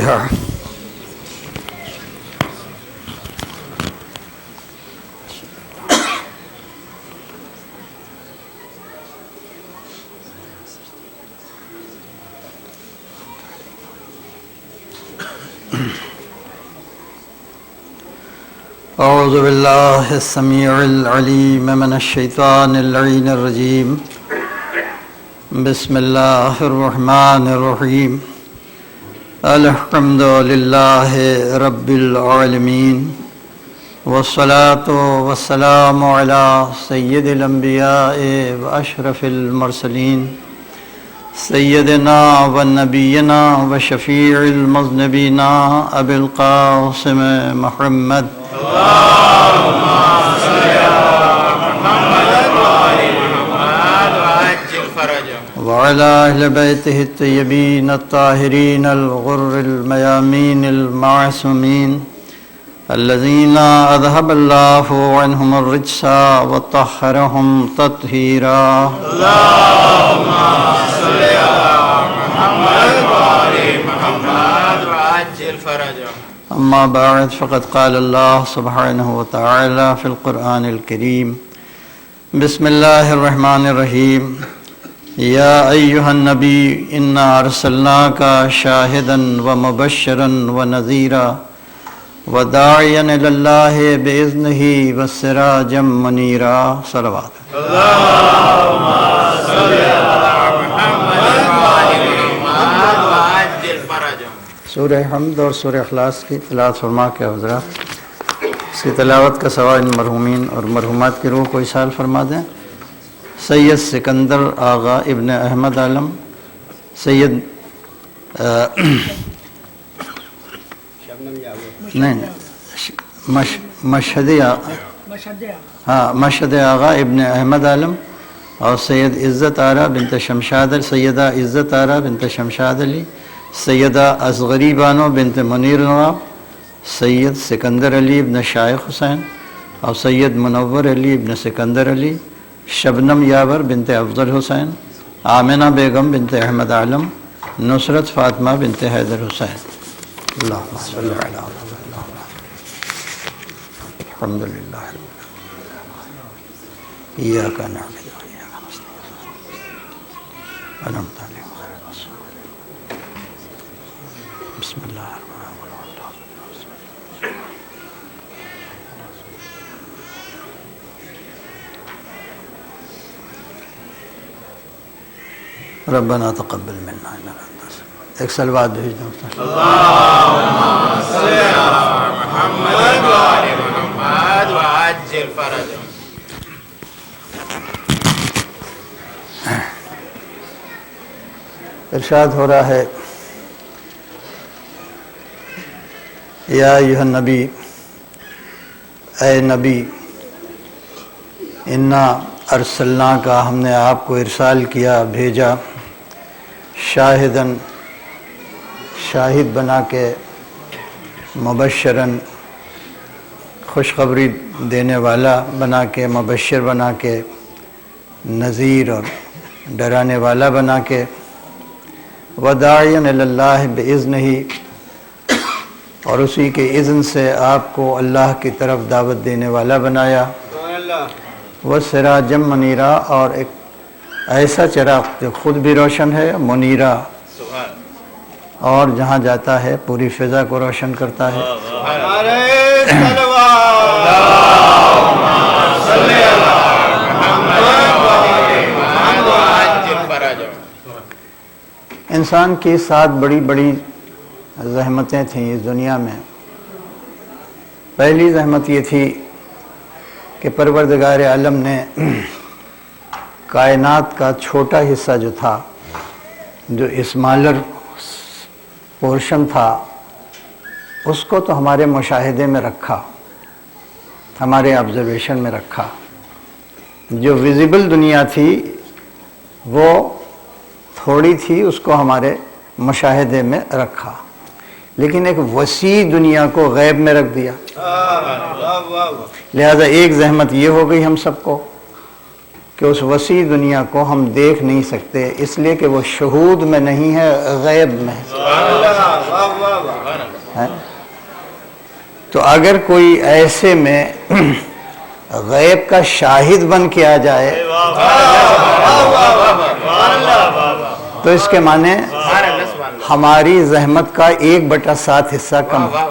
اعوذ باللہ السمیع العلیم من الشیطان اللعین الرجیم بسم اللہ الرحمن الرحیم الحمد للہ رب العالمین والصلاة والسلام علی سید الانبیاء واشرف المرسلین سیدنا و نبینا و شفیع المذنبین ابی القاسم محمد اللهم صل على محمد وآل محمد وعجل فرجهم وعلى أهل بيته الطيبين الطاهرين الغر الميامين المعصومين الذين أذهب الله عنهم الرجس وطهرهم تطهيرا اللهم صل على محمد وآل محمد وعجل فرجهم اما بعد فقد قال اللہ سبحانہ وتعالی فی القرآن الکریم بسم اللہ الرحمن الرحیم یا ایہا النبی انا ارسلناک شاہدا ومبشرا ونذیرا وداعیا الی اللہ باذنہ وسراجا منیرا صلوات اللہم صل علی محمد وآل محمد وعجل فرجهم سورہ حمد اور سورہ اخلاص کی تلاوت فرما کے حضرات اس کی تلاوت کا سوال ان مرحومین اور مرحومات کی روح کو اصال فرما دیں۔ سید سکندر آغا ابن احمد عالم، سید مشہد آغا ابن احمد عالم اور سید عزت آرا بنت شمشاد، سیدہ عزت آرا بنت شمشاد علی، سیدہ اصغری بانو بنت منیر نواب، سید سکندر علی ابن شائخ حسین اور سید منور علی ابن سکندر علی، شبنم یاور بنت افضل حسین، آمنہ بیگم بنت احمد عالم، نصرت فاطمہ بنت حیدر حسین۔ اللہم صلی علی محمد۔ الحمدللہ ایاک نعبد و ایاک نستعین انعمت علیہم غیر المغضوب علیہم۔ بسم اللہ الرحمن الرحیم۔ ربنا تقبل منا انک انت السمیع۔ ایک سلوات بھیج دو۔ اللہم صل علی محمد وآل محمد وعجل فرجهم۔ ارشاد ہو رہا ہے یا ایھا النبی، اے نبی، انا ارسلنا کا ہم نے آپ کو ارسال کیا، بھیجا، شاہدن شاہد بنا کے، مبشرن خوشخبری دینے والا بنا کے، مبشر بنا کے، نذیر اور ڈرانے والا بنا کے، وداعیا الی اللہ باذنہ اور اسی کے اذن سے آپ کو اللہ کی طرف دعوت دینے والا بنایا، وسراجا منیرا اور ایک ایسا چراغ جو خود بھی روشن ہے، منیرا اور جہاں جاتا ہے پوری فضا کو روشن کرتا ہے۔ انسان کی 7 بڑی بڑی زحمتیں تھیں اس دنیا میں۔ پہلی زحمت یہ تھی کہ پروردگار عالم نے کائنات کا چھوٹا حصہ جو تھا، جو اسمالر پورشن تھا، اس کو تو ہمارے مشاہدے میں رکھا، ہمارے آبزرویشن میں رکھا۔ جو ویزیبل دنیا تھی وہ تھوڑی تھی، اس کو ہمارے مشاہدے میں رکھا، لیکن ایک وسیع دنیا کو غیب میں رکھ دیا۔ لہذا ایک زحمت یہ ہو گئی ہم سب کو کہ اس وسیع دنیا کو ہم دیکھ نہیں سکتے، اس لیے کہ وہ شہود میں نہیں ہے، غیب میں ہے۔ تو اگر کوئی ایسے میں غیب کا شاہد بن کے آ جائے تو اس کے معنی ہماری زحمت کا 1/7 حصہ کم ہے۔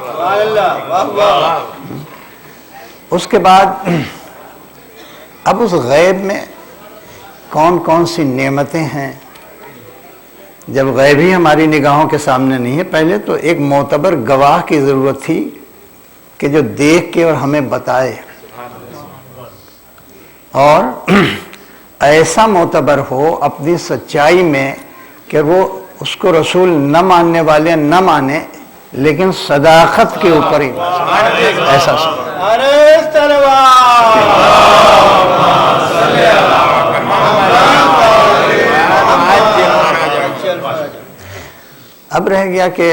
اس کے بعد اب اس غیب میں کون کون سی نعمتیں ہیں؟ جب غیب ہی ہماری نگاہوں کے سامنے نہیں ہے، پہلے تو ایک معتبر گواہ کی ضرورت تھی کہ جو دیکھ کے اور ہمیں بتائے، اور ایسا معتبر ہو اپنی سچائی میں کہ وہ اس کو رسول نہ ماننے والے نہ مانے، لیکن صداقت کے اوپر ہی ایسا اب رہ گیا کہ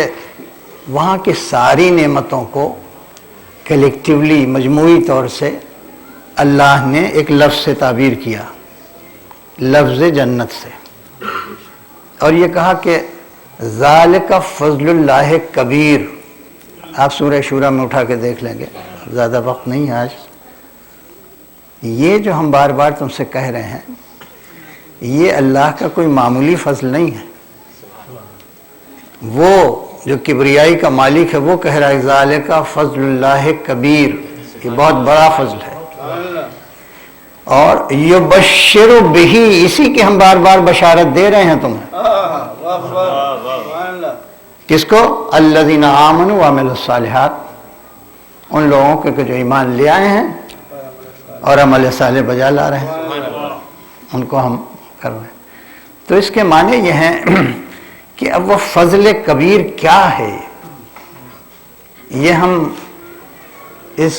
وہاں کی ساری نعمتوں کو کلیکٹیولی، مجموعی طور سے اللہ نے ایک لفظ سے تعبیر کیا، لفظ جنت سے، اور یہ کہا کہ ذالک فضل اللہ کبیر۔ آپ سورہ شورى میں اٹھا کے دیکھ لیں گے، زیادہ وقت نہیں ہے آج۔ یہ جو ہم بار بار تم سے کہہ رہے ہیں، یہ اللہ کا کوئی معمولی فضل نہیں ہے۔ وہ جو کبریائی کا مالک ہے وہ کہہ رہا ہے ذالک فضل اللہ کبیر، یہ بہت بڑا فضل ہے۔ اور یبشر بہ، اسی کی ہم بار بار بشارت دے رہے ہیں تمہیں۔ کس کو؟ الذین آمنوا وعملوا الصالحات، ان لوگوں کے جو ایمان لے آئے ہیں اور عمل صالح بجا لا رہے ہیں، ان کو ہم کر رہے ہیں۔ تو اس کے معنی یہ ہیں کہ اب وہ فضل کبیر کیا ہے، یہ ہم اس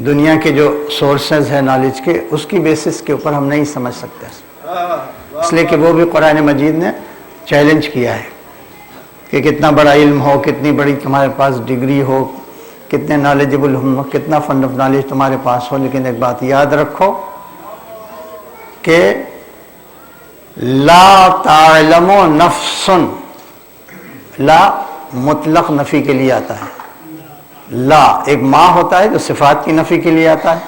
دنیا کے جو سورسز ہیں نالج کے، اس کی بیسس کے اوپر ہم نہیں سمجھ سکتے، اس لیے کہ وہ بھی قرآن مجید نے چیلنج کیا ہے کہ کتنا بڑا علم ہو، کتنی بڑی تمہارے پاس ڈگری ہو، کتنے نالجبل ہو، کتنا فن آف نالج تمہارے پاس ہو، لیکن ایک بات یاد رکھو کہ لا تعلم نفس، لا مطلق نفی کے لیے آتا ہے، لا ایک ما ہوتا ہے جو صفات کی نفی کے لیے آتا ہے،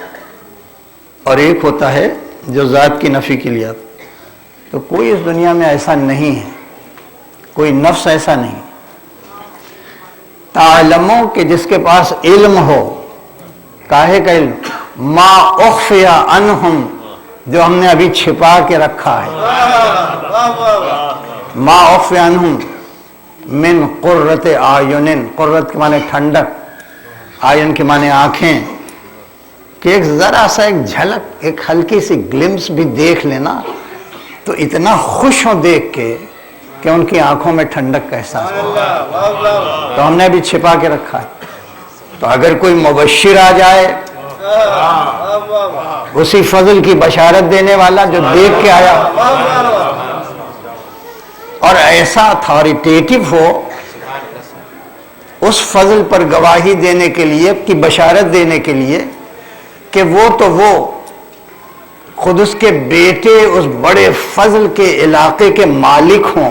اور ایک ہوتا ہے جو ذات کی نفی کے لیے آتا ہے۔ تو کوئی اس دنیا میں ایسا نہیں ہے، کوئی نفس ایسا نہیں تعلموں کہ جس کے پاس علم ہو، کاہے کا علم؟ ما اخفی عنہم، جو ہم نے ابھی چھپا کے رکھا ہے، ما اخفی عنہم من قرۃ اعین، قرۃ کے معنی ٹھنڈک، آئین کے معنی آنکھیں، کہ ایک ذرا سا ایک جھلک، ایک ہلکی سی گلمس بھی دیکھ لینا تو اتنا خوش ہو دیکھ کے کہ ان کی آنکھوں میں ٹھنڈک کا احساس ہو، تو ہم نے ابھی چھپا کے رکھا ہے۔ تو اگر کوئی مبشر آ جائے، اسی فضل کی بشارت دینے والا جو دیکھ کے آیا، اور ایسا اتھارٹیٹو ہو اس فضل پر گواہی دینے کے لیے، کی بشارت دینے کے لیے کہ وہ تو وہ خود اس کے بیٹے اس بڑے فضل کے علاقے کے مالک ہوں،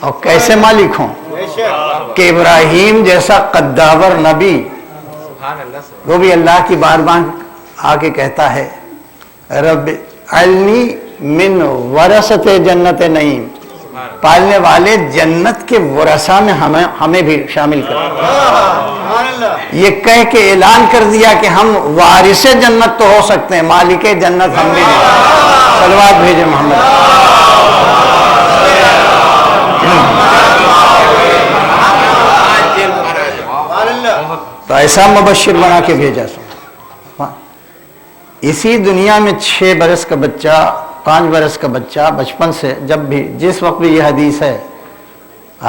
اور کیسے مالک ہوں کہ ابراہیم جیسا قداور نبی، وہ بھی اللہ کی بارگاہ آ کے کہتا ہے رب علنی من ورثت جنت نعیم، پالنے والے جنت کے ورثہ میں ہمیں بھی شامل کر۔ یہ کہہ کے اعلان کر دیا کہ ہم وارث جنت تو ہو سکتے ہیں، مالک جنت ہم بھی نہیں۔ صلوات بھیجے محمد۔ تو ایسا مبشر بنا کے بھیجا سو۔ اسی دنیا میں 6 برس کا بچہ، 5 برس کا بچہ بچپن سے، جب بھی جس وقت بھی یہ حدیث ہے،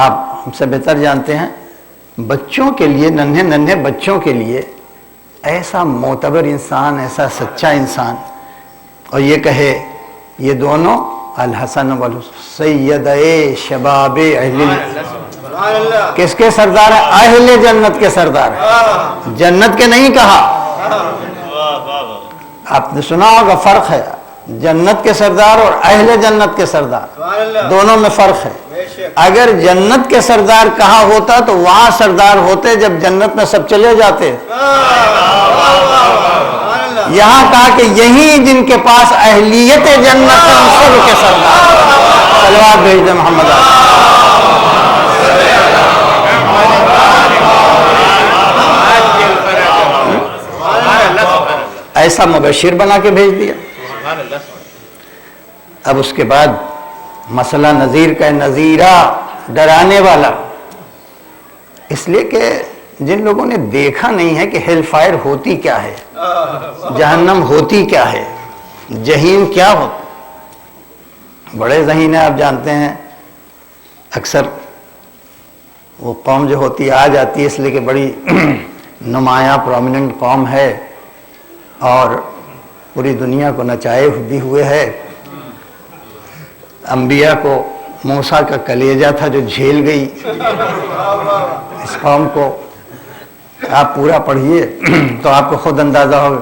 آپ ہم سے بہتر جانتے ہیں، بچوں کے لیے، ننھے ننھے بچوں کے لیے ایسا معتبر انسان، ایسا سچا انسان، اور یہ کہے یہ دونوں الحسن والحسین سیدے شباب اہل کس کے سردار ہیں؟ اہل جنت کے سردار ہیں، جنت کے نہیں کہا۔ آپ نے سنا ہوگا فرق ہے، جنت کے سردار اور اہل جنت کے سردار، دونوں میں فرق ہے۔ اگر جنت کے سردار کہا ہوتا تو وہاں سردار ہوتے جب جنت میں سب چلے جاتے، یہاں کہا کہ یہی جن کے پاس اہلیت جنت ہے ان سب کے سردار۔ صلوات بھیج دیں محمد ایسا مبشر بنا کے بھیج دیا۔ اب اس کے بعد مسئلہ نذیر کا، نذیرہ ڈرانے والا، اس لیے کہ جن لوگوں نے دیکھا نہیں ہے کہ ہیل فائر ہوتی کیا ہے، جہنم ہوتی کیا ہے، جہنم کیا ہو، بڑے ذہین ہیں۔ آپ جانتے ہیں اکثر وہ قوم جو ہوتی آ جاتی ہے اس لیے کہ بڑی نمایاں پرومیننٹ قوم ہے اور پوری دنیا کو نچائے بھی ہوئے ہے۔ انبیاء کو موسیٰ کا کلیجہ تھا جو جھیل گئی اس قوم کو۔ آپ پورا پڑھیے تو آپ کو خود اندازہ ہوگا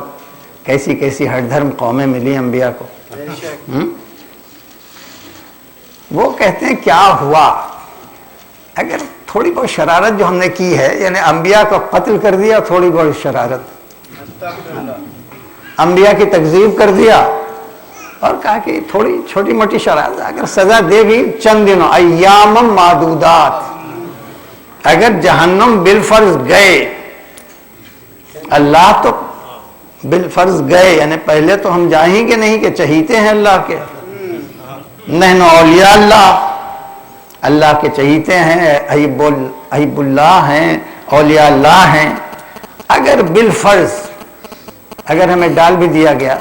کیسی کیسی ہر دھرم قومیں ملی انبیاء کو۔ وہ کہتے ہیں کیا ہوا اگر تھوڑی بہت شرارت جو ہم نے کی ہے، یعنی انبیاء کو قتل کر دیا، تھوڑی بہت شرارت، انبیاء کی تکذیب کر دیا اور کہا کہ تھوڑی چھوٹی موٹی شرارت اگر سزا دے گی چند دنوں، ایام معدودات، اگر جہنم بالفرض گئے، اللہ تو بالفرض گئے، یعنی پہلے تو ہم جائیں گے نہیں کہ چہیتے ہیں اللہ کے، نحن اولیاء اللہ، اللہ کے چہیتے ہیں، حبیب اللہ ہیں، اولیاء اللہ ہیں۔ اگر بالفرض اگر ہمیں ڈال بھی دیا گیا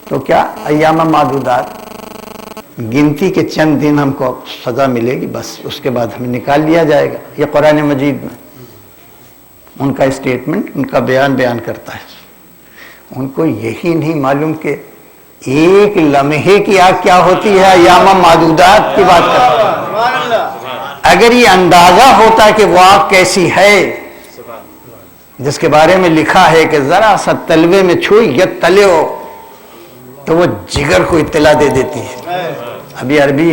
تو کیا ایام معدودات، گنتی کے چند دن ہم کو سزا ملے گی، بس اس کے بعد ہمیں نکال لیا جائے گا۔ یہ قرآن مجید میں ان کا اسٹیٹمنٹ، ان کا بیان کرتا ہے۔ ان کو یہی نہیں معلوم کہ ایک لمحے کی آگ کیا ہوتی ہے، ایام معدودات کی بات کرتا ہے۔ اگر یہ اندازہ ہوتا کہ وہ آگ کیسی ہے جس کے بارے میں لکھا ہے کہ ذرا سا تلوے میں چھوئی یا تلے ہو تو وہ جگر کو اطلاع دے دیتی ہے۔ ابھی عربی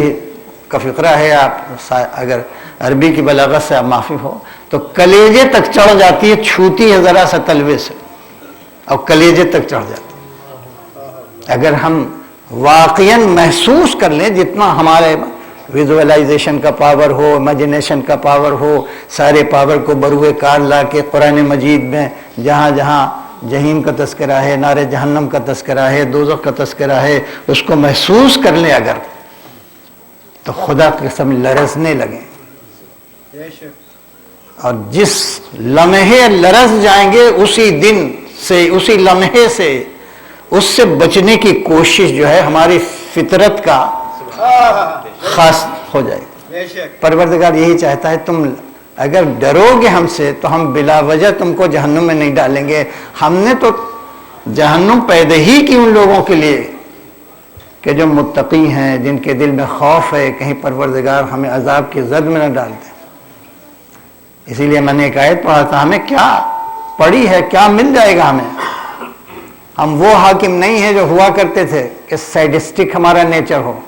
کا فقرہ ہے، آپ اگر عربی کی بلاغت سے آپ معافی ہو تو کلیجے تک چڑھ جاتی ہے، چھوتی ہے ذرا سا تلوے سے اور کلیجے تک چڑھ جاتی ہے۔ اگر ہم واقعاً محسوس کر لیں، جتنا ہمارے ویژوئلائزیشن کا پاور ہو، امیجنیشن کا پاور ہو، سارے پاور کو بروئے کار لا کے قرآن مجید میں جہاں جہاں جہنم کا تذکرہ ہے، نار جہنم کا تذکرہ ہے، دوزخ کا تذکرہ ہے، اس کو محسوس کر لیں اگر، تو خدا کی قسم لرزنے لگیں۔ اور جس لمحے لرز جائیں گے اسی دن سے، اسی لمحے سے، اس سے بچنے کی کوشش جو ہے ہماری فطرت کا خاص ہو جائے گی۔ پروردگار یہی چاہتا ہے تم اگر ڈرو گے ہم سے تو ہم بلا وجہ تم کو جہنم میں نہیں ڈالیں گے۔ ہم نے تو جہنم پیدا ہی کی ان لوگوں کے لیے کہ جو متقی ہیں، جن کے دل میں خوف ہے کہیں پروردگار ہمیں عذاب کی زد میں نہ ڈال دیں۔ اسی لیے میں نے ایک آیت پڑھا تھا، ہمیں کیا پڑی ہے، کیا مل جائے گا ہمیں؟ ہم وہ حاکم نہیں ہیں جو ہوا کرتے تھے کہ سیڈسٹک ہمارا نیچر ہو،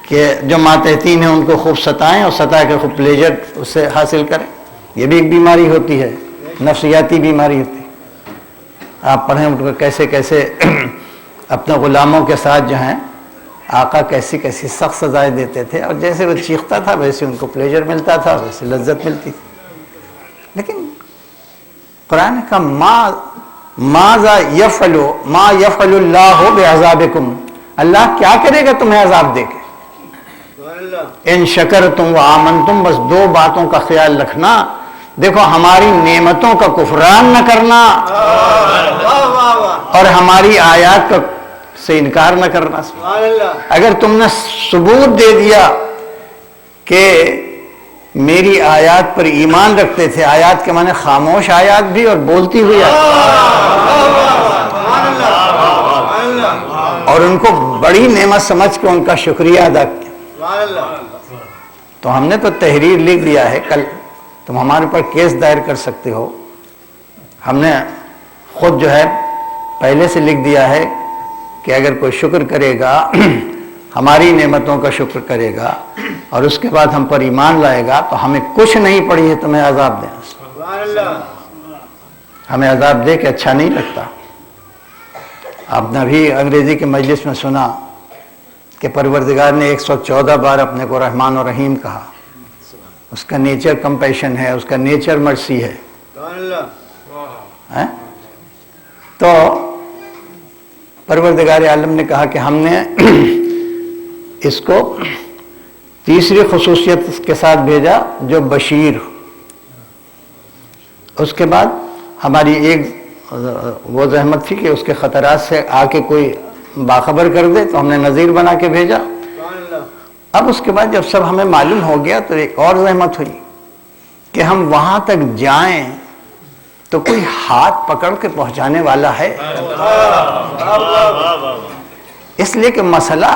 کہ جو ماتحتین ہیں ان کو خوب ستائیں اور ستا کے خوب پلیجر اس سے حاصل کریں۔ یہ بھی ایک بیماری ہوتی ہے، نفسیاتی بیماری ہوتی ہے۔ آپ پڑھیں ان کو کیسے کیسے اپنے غلاموں کے ساتھ جو ہیں آقا کیسی کیسی سخت سزائیں دیتے تھے، اور جیسے وہ چیختا تھا ویسے ان کو پلیجر ملتا تھا، ویسے لذت ملتی تھی۔ لیکن قرآن کا ماذا یفعل اللہ بعذابکم، اللہ کیا کرے گا تمہیں عذاب دے کے؟ ان شکرتم و آمنتم، بس دو باتوں کا خیال رکھنا، دیکھو ہماری نعمتوں کا کفران نہ کرنا اور ہماری آیات کا سے انکار نہ کرنا۔ اگر تم نے ثبوت دے دیا کہ میری آیات پر ایمان رکھتے تھے، آیات کے معنی خاموش آیات بھی اور بولتی ہوئی اور ان کو بڑی نعمت سمجھ کے ان کا شکریہ ادا کیا، تو ہم نے تو تحریر لکھ دیا ہے، کل تم ہمارے اوپر کیس دائر کر سکتے ہو. ہم نے خود جو ہے پہلے سے لکھ دیا ہے کہ اگر کوئی شکر کرے گا ہماری نعمتوں کا شکر کرے گا اور اس کے بعد ہم پر ایمان لائے گا تو ہمیں کچھ نہیں پڑی ہے تمہیں عذاب دیں. ہمیں عذاب دے کہ اچھا نہیں لگتا. آپ نے بھی انگریزی کے مجلس میں سنا کہ پروردگار نے 114 بار اپنے کو رحمان و رحیم کہا. اس کا نیچر کمپیشن ہے، اس کا نیچر مرسی ہے. تو پروردگار عالم نے کہا کہ ہم نے اس کو تیسری خصوصیت کے ساتھ بھیجا جو بشیر. اس کے بعد ہماری ایک وہ زحمت تھی کہ اس کے خطرات سے آ کے کوئی باخبر کر دے تو ہم نے نذیر بنا کے بھیجا. اب اس کے بعد جب سب ہمیں معلوم ہو گیا تو ایک اور زحمت ہوئی کہ ہم وہاں تک جائیں تو کوئی ہاتھ پکڑ کے پہنچانے والا ہے. اس لیے کہ مسئلہ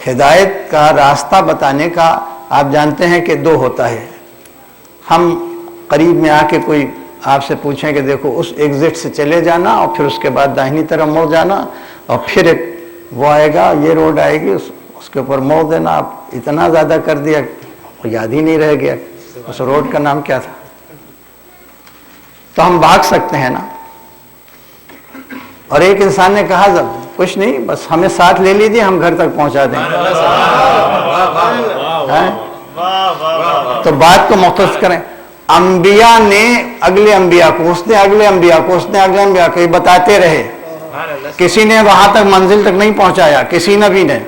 ہدایت کا راستہ بتانے کا آپ جانتے ہیں کہ دو ہوتا ہے. ہم قریب میں آ کے کوئی آپ سے پوچھیں کہ دیکھو اس ایگزٹ سے چلے جانا اور پھر اس کے بعد داہنی طرف موڑ جانا اور پھر ایک وہ آئے گا، یہ روڈ آئے گی، اس کے اوپر موڑ دینا. آپ اتنا زیادہ کر دیا یاد ہی نہیں رہ گیا اس روڈ کا نام کیا تھا. تو ہم بھاگ سکتے ہیں نا. اور ایک انسان نے کہا کچھ نہیں، بس ہمیں ساتھ لے لیجیے، ہم گھر تک پہنچا دیں. تو بات کو مختصر کریں. انبیاء نے اگلے انبیاء کو، اس نے اگلے انبیاء کو، اس نے اگلے انبیاء کو، یہ بتاتے رہے. کسی نے وہاں تک منزل تک نہیں پہنچایا، کسی نبی نے،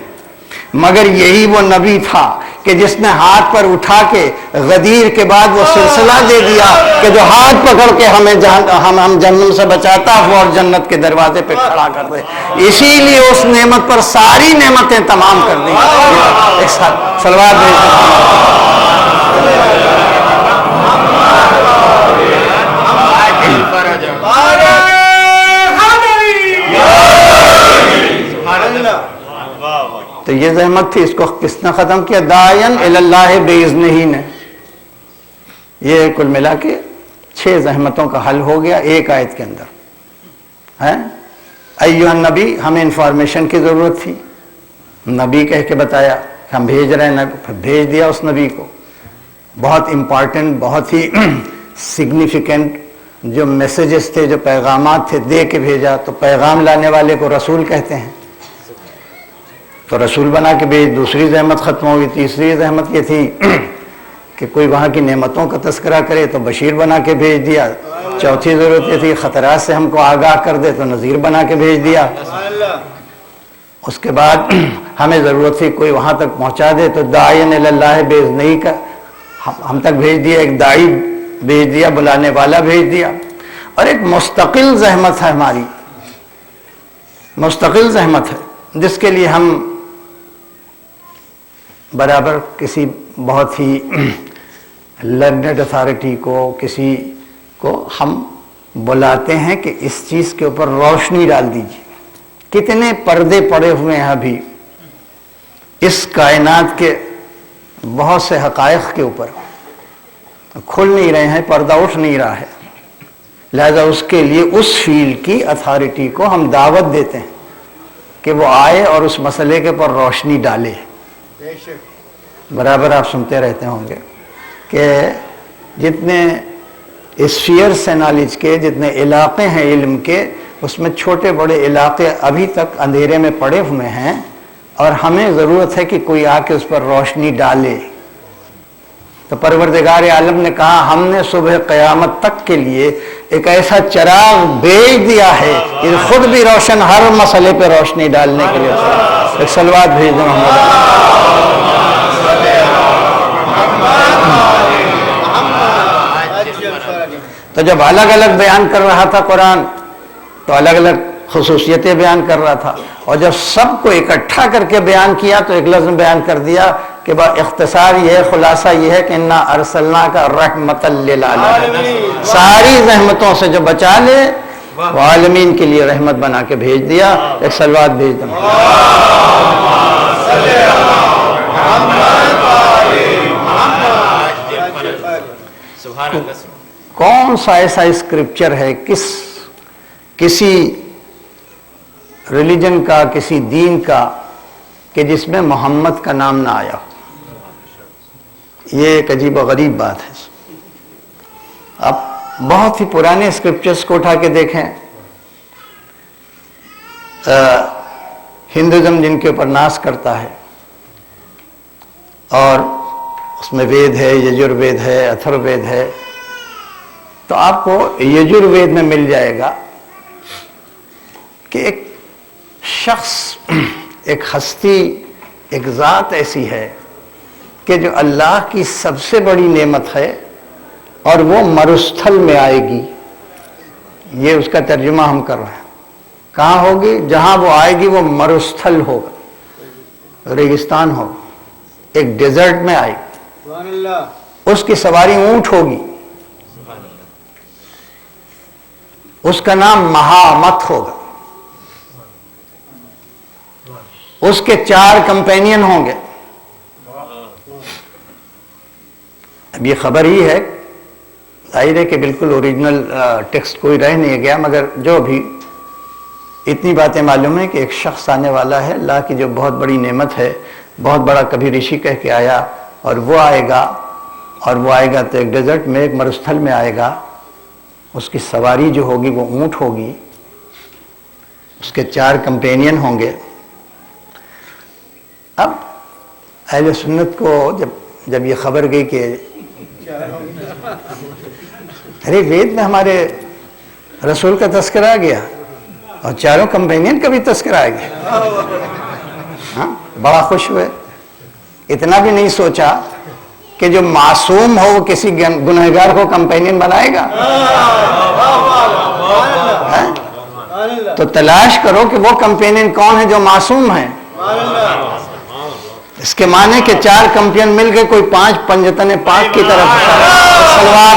مگر یہی وہ نبی تھا کہ جس نے ہاتھ پر اٹھا کے غدیر کے بعد وہ سلسلہ دے دیا کہ جو ہاتھ پکڑ کے ہم جہنم سے بچاتا وہ اور جنت کے دروازے پہ کھڑا کر دے. اسی لیے اس نعمت پر ساری نعمتیں تمام کر دی. ایک ساتھ صلوات تو یہ زحمت تھی. اس کو کس نے ختم کیا؟ داعین اللہ باذنہ نے. یہ کل ملا کے 6 زحمتوں کا حل ہو گیا ایک آیت کے اندر. ایھا النبی، ہمیں انفارمیشن کی ضرورت تھی، نبی کہہ کے بتایا ہم بھیج رہے ہیں، پھر بھیج دیا اس نبی کو. بہت امپورٹنٹ، بہت ہی سگنیفیکنٹ جو میسیجز تھے، جو پیغامات تھے، دے کے بھیجا. تو پیغام لانے والے کو رسول کہتے ہیں. تو رسول بنا کے بھیج. دوسری زحمت ختم ہوگی. تیسری زحمت یہ تھی کہ کوئی وہاں کی نعمتوں کا تذکرہ کرے تو بشیر بنا کے بھیج دیا. چوتھی ضرورت یہ تھی خطرات سے ہم کو آگاہ کر دے تو نذیر بنا کے بھیج دیا. اس کے بعد ہمیں ضرورت تھی کوئی وہاں تک پہنچا دے تو داعین اللہ باذنہ کا ہم تک بھیج دیا. ایک داعی بھیج دیا، بلانے والا بھیج دیا. اور ایک مستقل زحمت ہے ہماری، مستقل زحمت ہے جس کے لیے ہم برابر کسی بہت ہی لرنڈ اتھارٹی کو، کسی کو ہم بلاتے ہیں کہ اس چیز کے اوپر روشنی ڈال دیجیے. کتنے پردے پڑے ہوئے ہیں ابھی اس کائنات کے بہت سے حقائق کے اوپر، کھل نہیں رہے ہیں، پردہ اٹھ نہیں رہا ہے. لہذا اس کے لیے اس فیلڈ کی اتھارٹی کو ہم دعوت دیتے ہیں کہ وہ آئے اور اس مسئلے کے اوپر روشنی ڈالے. برابر آپ سنتے رہتے ہوں گے کہ جتنے اسفیئرس ہیں نالج کے، جتنے علاقے ہیں علم کے، اس میں چھوٹے بڑے علاقے ابھی تک اندھیرے میں پڑے ہوئے ہیں اور ہمیں ضرورت ہے کہ کوئی آ کے اس پر روشنی ڈالے. تو پروردگار عالم نے کہا ہم نے صبح قیامت تک کے لیے ایک ایسا چراغ بھیج دیا ہے کہ خود بھی روشن، ہر مسئلے پہ روشنی ڈالنے کے لیے. ایک صلوات بھیج دیں تو جب الگ الگ بیان کر رہا تھا قرآن تو الگ الگ خصوصیتیں بیان کر رہا تھا، اور جب سب کو اکٹھا کر کے بیان کیا تو ایک لفظ میں بیان کر دیا کہ اختصار یہ ہے، خلاصہ یہ ہے کہ انا ارسلناک رحمۃ للعالمین. ساری زحمتوں سے جو بچا لے وہ عالمین کے لیے رحمت بنا کے بھیج دیا. ایک صلوات بھیج دیں. کون سا ایسا اسکرپچر ہے کسی ریلیجن کا، کسی دین کا، کہ جس میں محمد کا نام نہ آیا ہو؟ یہ ایک عجیب و غریب بات ہے۔ اب بہت ہی پرانے اسکرپچرز کو اٹھا کے دیکھیں، ہندوازم جن کے اوپر ناز کرتا ہے، اور اس میں وید ہے، یجروید ہے، اتھروید ہے، تو آپ کو یجروید میں مل جائے گا کہ ایک شخص، ایک ہستی، ایک ذات ایسی ہے کہ جو اللہ کی سب سے بڑی نعمت ہے، اور وہ مروستھل میں آئے گی۔ یہ اس کا ترجمہ ہم کر رہے ہیں۔ کہاں ہوگی؟ جہاں وہ آئے گی وہ مروستھل ہوگا، ریگستان ہوگا، ایک ڈیزرٹ میں آئے گی۔ اس کی سواری اونٹ ہوگی، اس کا نام مہامت ہوگا، اس کے 4 کمپینین ہوں گے۔ اب یہ خبر ہی ہے، ظاہر ہے کہ بالکل اوریجنل ٹیکسٹ کوئی رہ نہیں گیا، مگر جو بھی اتنی باتیں معلوم ہے کہ ایک شخص آنے والا ہے، اللہ کی جو بہت بڑی نعمت ہے، بہت بڑا کبھی رشی کہہ کے آیا، اور وہ آئے گا، اور وہ آئے گا تو ایک ڈیزرٹ میں، ایک مروستھل میں آئے گا۔ اس کی سواری جو ہوگی وہ اونٹ ہوگی، اس کے 4 کمپینین ہوں گے۔ اب اہل سنت کو جب یہ خبر گئی کہ ارے وید میں ہمارے رسول کا تذکرہ آ گیا، اور 4 کمپینین کا بھی تذکرہ آ گیا، ہاں بڑا خوش ہوئے۔ اتنا بھی نہیں سوچا کہ جو معصوم ہو وہ کسی گنہگار کو کمپینین بنائے گا؟ تو تلاش کرو کہ وہ کمپینین کون ہے جو معصوم ہیں۔ اس کے معنی کہ 4 کمپین مل کے کوئی 5 پنجتن پاک کی طرف سلوار۔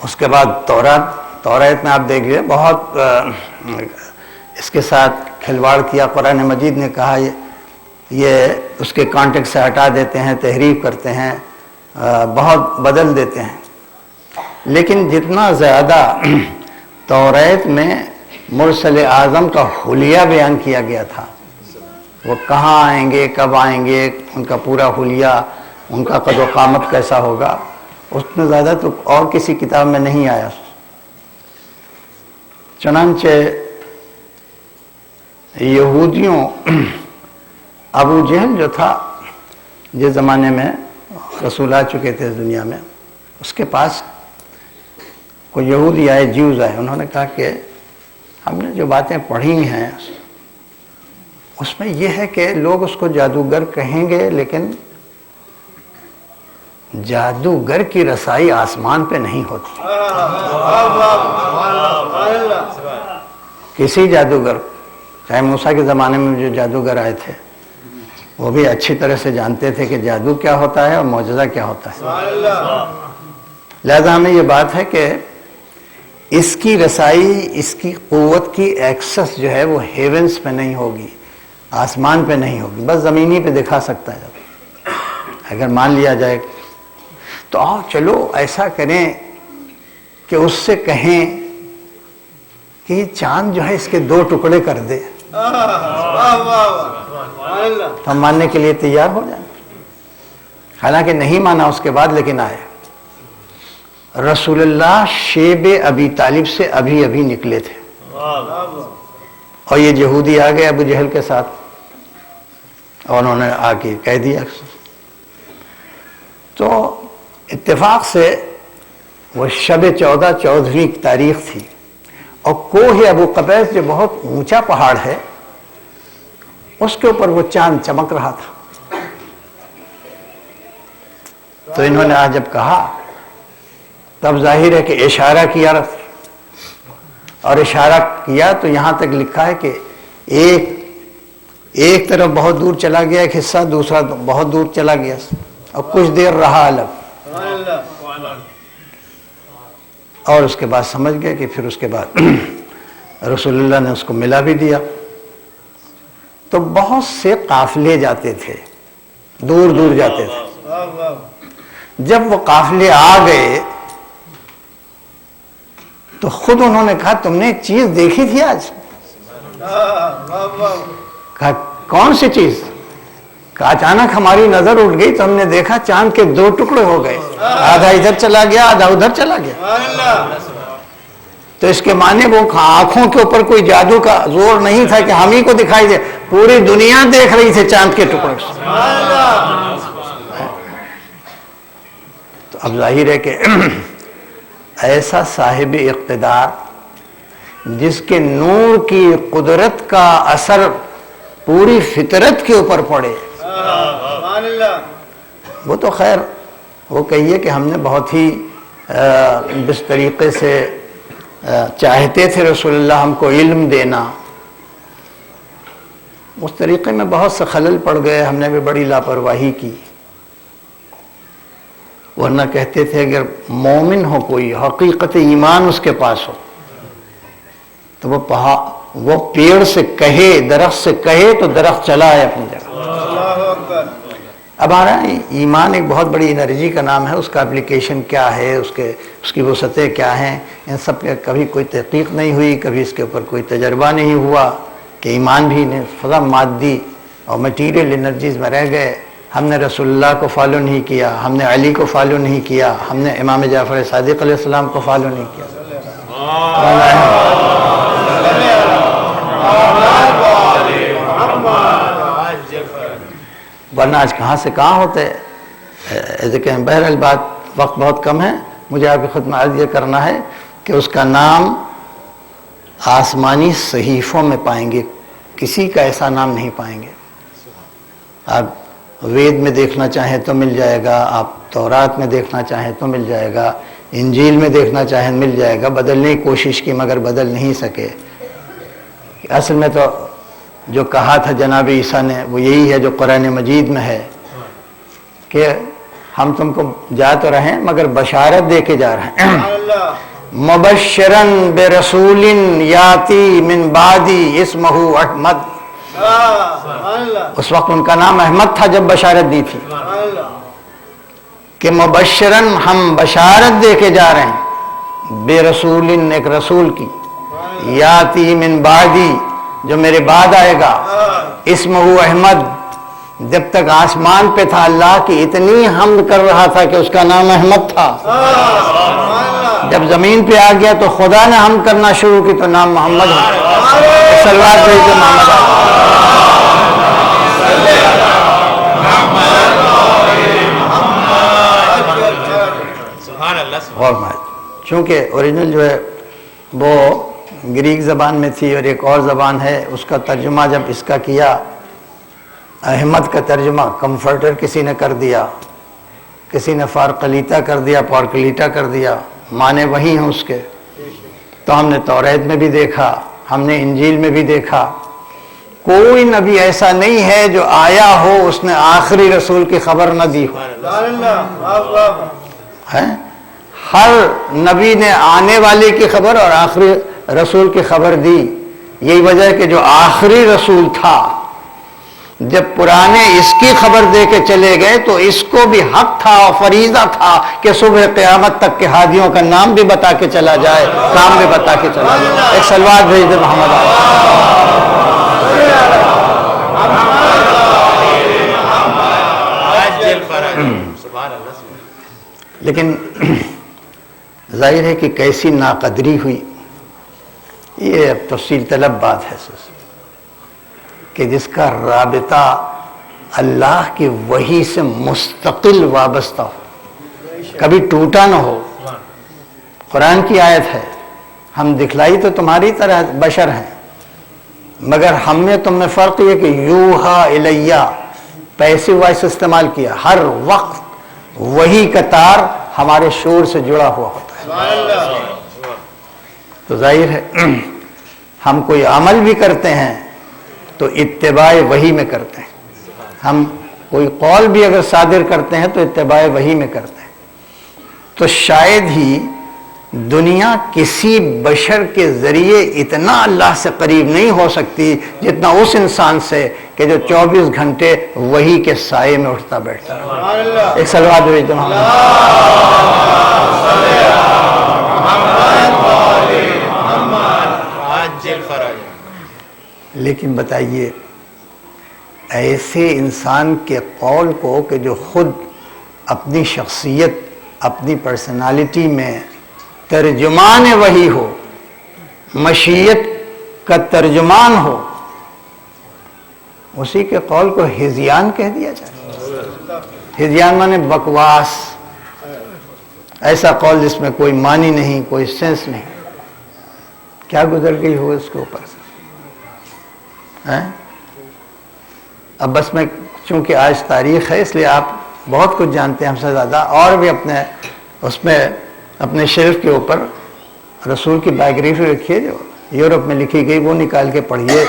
اس کے بعد تورات میں آپ دیکھ لیے بہت اس کے ساتھ کھلواڑ کیا۔ قرآن مجید نے کہا یہ اس کے کانٹیکٹ سے ہٹا دیتے ہیں، تحریف کرتے ہیں، بہت بدل دیتے ہیں۔ لیکن جتنا زیادہ تورات میں مرسل اعظم کا حلیہ بیان کیا گیا تھا، وہ کہاں آئیں گے، کب آئیں گے، ان کا پورا حلیہ، ان کا قد و قامت کیسا ہوگا، اس میں زیادہ تو اور کسی کتاب میں نہیں آیا۔ چنانچہ یہودیوں، ابو جہل جو تھا، جس زمانے میں رسول آ چکے تھے دنیا میں، اس کے پاس کوئی یہودی آئے، جیوز آئے، انہوں نے کہا کہ ہم نے جو باتیں پڑھی ہیں اس میں یہ ہے کہ لوگ اس کو جادوگر کہیں گے، لیکن جادوگر کی رسائی آسمان پہ نہیں ہوتی۔ کسی جادوگر، چاہے موسیٰ کے زمانے میں جو جادوگر آئے تھے، وہ بھی اچھی طرح سے جانتے تھے کہ جادو کیا ہوتا ہے اور معجزہ کیا ہوتا ہے۔ لہذا ہمیں یہ بات ہے کہ اس کی رسائی، اس کی قوت کی ایکسس جو ہے وہ ہیونز پہ نہیں ہوگی، آسمان پہ نہیں ہوگی، بس زمینی پہ دکھا سکتا ہے۔ اگر مان لیا جائے تو آؤ چلو ایسا کریں کہ اس سے کہیں کہ یہ چاند جو ہے اس کے 2 ٹکڑے کر دے، تو ہم ماننے کے لیے تیار ہو جائیں۔ حالانکہ نہیں مانا اس کے بعد، لیکن آئے۔ رسول اللہ شیب ابی طالب سے ابھی نکلے تھے، اور یہ یہودی آ گئے ابو جہل کے ساتھ، اور انہوں نے آ کے کہہ دیا۔ تو اتفاق سے وہ شب 14 14ویں تاریخ تھی، اور کوہ ابو قبیس جو بہت اونچا پہاڑ ہے، اس کے اوپر وہ چاند چمک رہا تھا۔ تو انہوں نے آج جب کہا، تب ظاہر ہے کہ اشارہ کیا، اور اشارہ کیا تو یہاں تک لکھا ہے کہ ایک طرف بہت دور چلا گیا ایک حصہ، دوسرا بہت دور چلا گیا، اور کچھ دیر رہا الگ۔ اور اس کے بعد سمجھ گئے کہ پھر اس کے بعد رسول اللہ نے اس کو ملا بھی دیا. تو بہت سے قافلے جاتے تھے، دور دور جاتے تھے. جب وہ قافلے آ گئے تو خود انہوں نے کہا تم نے ایک چیز دیکھی تھی آج؟ کہا کون سی چیز؟ کہا اچانک ہماری نظر اٹھ گئی تو ہم نے دیکھا چاند کے 2 ٹکڑے ہو گئے، آدھا ادھر چلا گیا آدھا ادھر چلا گیا. تو اس کے معنی وہ آنکھوں کے اوپر کوئی جادو کا زور نہیں تھا کہ ہم ہی کو دکھائی دے، پوری دنیا دیکھ رہی تھی چاند کے ٹکڑے. تو اب ظاہر ہے کہ ایسا صاحب اقتدار جس کے نور کی قدرت کا اثر پوری فطرت کے اوپر پڑے، وہ تو خیر وہ کہیے کہ ہم نے بہت ہی جس طریقے سے چاہتے تھے رسول اللہ ہم کو علم دینا، اس طریقے میں بہت سے خلل پڑ گئے، ہم نے بھی بڑی لاپرواہی کی. ورنہ کہتے تھے اگر مومن ہو کوئی، حقیقت ایمان اس کے پاس ہو، تو وہ پیڑ سے کہے، درخت سے کہے تو درخت چلا ہے اپنی جگہ. اب آ رہا ہے ایمان ایک بہت بڑی انرجی کا نام ہے، اس کا اپلیکیشن کیا ہے، اس کی وسعتیں کیا ہیں، ان سب پہ کبھی کوئی تحقیق نہیں ہوئی، کبھی اس کے اوپر کوئی تجربہ نہیں ہوا کہ ایمان بھی فضا مادی اور میٹیریل انرجیز میں رہ گئے. ہم نے رسول اللہ کو فالو نہیں کیا، ہم نے علی کو فالو نہیں کیا، ہم نے امام جعفر صادق علیہ السلام کو فالو نہیں کیا. ورنہ آج کہاں سے کہاں ہوتے. بہرحال وقت بہت کم ہے، مجھے آپ کی خدمت عرض یہ کرنا ہے کہ اس کا نام آسمانی صحیفوں میں پائیں گے، کسی کا ایسا نام نہیں پائیں گے. آپ وید میں دیکھنا چاہیں تو مل جائے گا، آپ تورات میں دیکھنا چاہیں تو مل جائے گا، انجیل میں دیکھنا چاہیں مل جائے گا. بدلنے کی کوشش کی مگر بدل نہیں سکے. اصل میں تو جو کہا تھا جناب عیسیٰ نے وہ یہی ہے جو قرآن مجید میں ہے کہ ہم تم کو جا تو رہے ہیں مگر بشارت دے کے جا رہے ہیں. مبشرن برسول یاتی من بعدی اسمہ احمد. اس وقت ان کا نام احمد تھا جب بشارت دی تھی کہ مبشرن ہم بشارت دے کے جا رہے ہیں، بے رسول ایک رسول کی، یاتی من بعدی جو میرے بعد آئے گا، اسمہ احمد. جب تک آسمان پہ تھا اللہ کی اتنی حمد کر رہا تھا کہ اس کا نام احمد تھا. جب زمین پہ آ گیا تو خدا نے حمد کرنا شروع کی تو نام محمد ہے. صلوات بھیجو محمد چونکہ اوریجنل جو ہے وہ گریک زبان میں تھی اور ایک اور زبان ہے، اس کا ترجمہ جب اس کا کیا، احمد کا ترجمہ کمفرٹر کسی نے کر دیا، کسی نے فارقلیتا کر دیا، پارکلیٹا کر دیا، معنی وہی ہیں اس کے. تو ہم نے توریت میں بھی دیکھا، ہم نے انجیل میں بھی دیکھا، کوئی نبی ایسا نہیں ہے جو آیا ہو اس نے آخری رسول کی خبر نہ دی ہو. ہر نبی نے آنے والے کی خبر اور آخری رسول کی خبر دی. یہی وجہ ہے کہ جو آخری رسول تھا جب پرانے اس کی خبر دے کے چلے گئے تو اس کو بھی حق تھا اور فریضہ تھا کہ صبح قیامت تک کے ہادیوں کا نام بھی بتا کے چلا جائے، کام بھی بتا کے چلا جائے. ایک سلوات بھیج دے محمد. لیکن ظاہر ہے کہ کیسی ناقدری ہوئی، یہ اب تفصیل طلب بات ہے کہ جس کا رابطہ اللہ کی وحی سے مستقل وابستہ ہو، کبھی ٹوٹا نہ ہو. قرآن کی آیت ہے، ہم دکھلائی تو تمہاری طرح بشر ہیں مگر ہم میں تم میں فرق یہ کہ یوحا الیہ، پیسو وائس استعمال کیا. ہر وقت وحی کا تار ہمارے شعور سے جڑا ہوا ہوتا ہے. تو ظاہر ہے ہم کوئی عمل بھی کرتے ہیں تو اتباع وحی میں کرتے ہیں، ہم کوئی قول بھی اگر صادر کرتے ہیں تو اتباع وحی میں کرتے ہیں. تو شاید ہی دنیا کسی بشر کے ذریعے اتنا اللہ سے قریب نہیں ہو سکتی جتنا اس انسان سے کہ جو 24 گھنٹے وحی کے سائے میں اٹھتا بیٹھتا ہے۔ ایک صلوات بھیج دو۔ لیکن بتائیے ایسے انسان کے قول کو کہ جو خود اپنی شخصیت اپنی پرسنالٹی میں ترجمان وحی ہو، مشیت کا ترجمان ہو، اسی کے قول کو ہذیان کہہ دیا جائے۔ ہذیان مانے بکواس، ایسا قول جس میں کوئی معنی نہیں، کوئی سینس نہیں۔ کیا گزر گئی ہو اس کے اوپر سے؟ اب بس میں چونکہ آج تاریخ ہے اس لیے آپ بہت کچھ جانتے ہیں ہم سے زیادہ، اور بھی اپنے اس میں اپنے شیلف کے اوپر رسول کی بایوگرافی رکھیے جو یورپ میں لکھی گئی وہ نکال کے پڑھیے،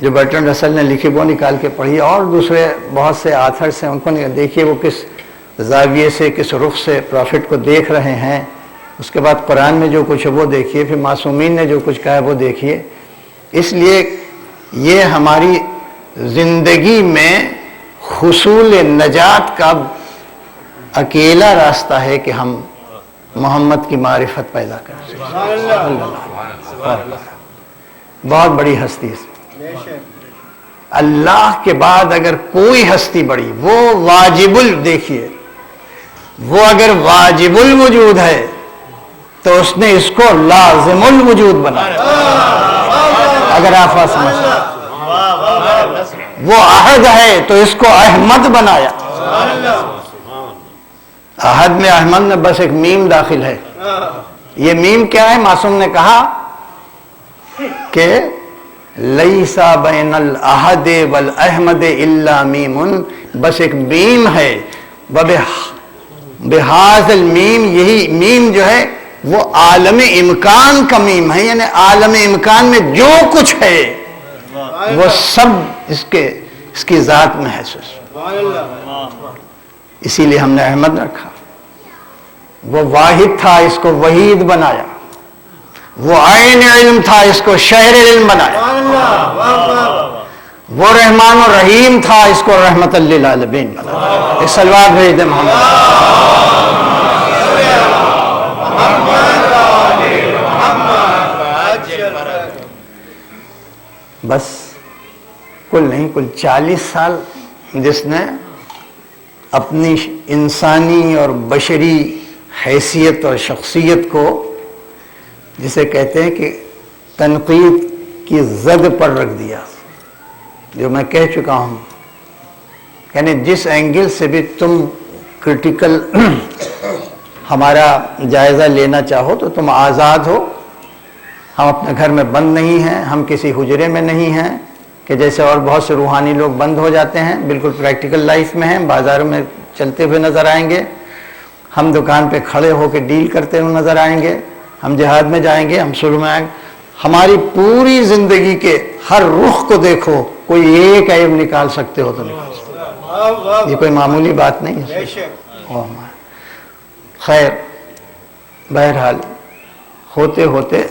جو برٹرنڈ رسل نے لکھی وہ نکال کے پڑھیے، اور دوسرے بہت سے آتھرس ہیں ان کو دیکھیے وہ کس زاویے سے کس رخ سے پروفٹ کو دیکھ رہے ہیں۔ اس کے بعد قرآن میں جو کچھ ہے وہ دیکھیے، پھر معصومین نے جو کچھ کہا ہے وہ دیکھیے۔ اس لیے یہ ہماری زندگی میں حصول نجات کا اکیلا راستہ ہے کہ ہم محمد کی معرفت پیدا کریں۔ بہت بڑی ہستی ہے۔ اللہ کے بعد اگر کوئی ہستی بڑی، وہ واجب دیکھیے، وہ اگر واجب الوجود ہے تو اس نے اس کو لازم الوجود بنایا۔ اگر آپ سمجھتے وہ عہد ہے تو اس کو احمد بنایا۔ عہد میں احمد میں بس ایک میم داخل ہے۔ یہ میم کیا ہے؟ معصوم نے کہا کہ لیسا بین العہد والاحمد الا میم، بس ایک میم ہے۔ بہذا المیم، یہی میم جو ہے وہ عالم امکان کا میم ہے، یعنی عالم امکان میں جو کچھ ہے وہ سب اس کی ذات میں ہے۔ اسی لیے ہم نے احمد رکھا۔ وہ واحد تھا، اس کو وحید بنایا۔ وہ عین علم تھا، اس کو شہر علم بنایا۔ وہ رحمان و رحیم تھا، اس کو رحمت للعالمین بنایا۔ ایک صلوات بھیج دیں محمد۔ بس کل نہیں، کل 40 سال جس نے اپنی انسانی اور بشری حیثیت اور شخصیت کو، جسے کہتے ہیں کہ تنقید کی زد پر رکھ دیا، جو میں کہہ چکا ہوں، یعنی جس اینگل سے بھی تم کرٹیکل ہمارا جائزہ لینا چاہو تو تم آزاد ہو۔ ہم اپنے گھر میں بند نہیں ہیں، ہم کسی حجرے میں نہیں ہیں کہ جیسے اور بہت سے روحانی لوگ بند ہو جاتے ہیں، بالکل پریکٹیکل لائف میں ہیں، بازاروں میں چلتے ہوئے نظر آئیں گے، ہم دکان پہ کھڑے ہو کے ڈیل کرتے ہوئے نظر آئیں گے، ہم جہاد میں جائیں گے، ہم سلح میں آئیں گے۔ ہماری پوری زندگی کے ہر رخ کو دیکھو، کوئی ایک عیب نکال سکتے ہو تو نکال سکتے، یہ کوئی معمولی بات نہیں ہے۔ خیر، بہرحال ہوتے ہوتے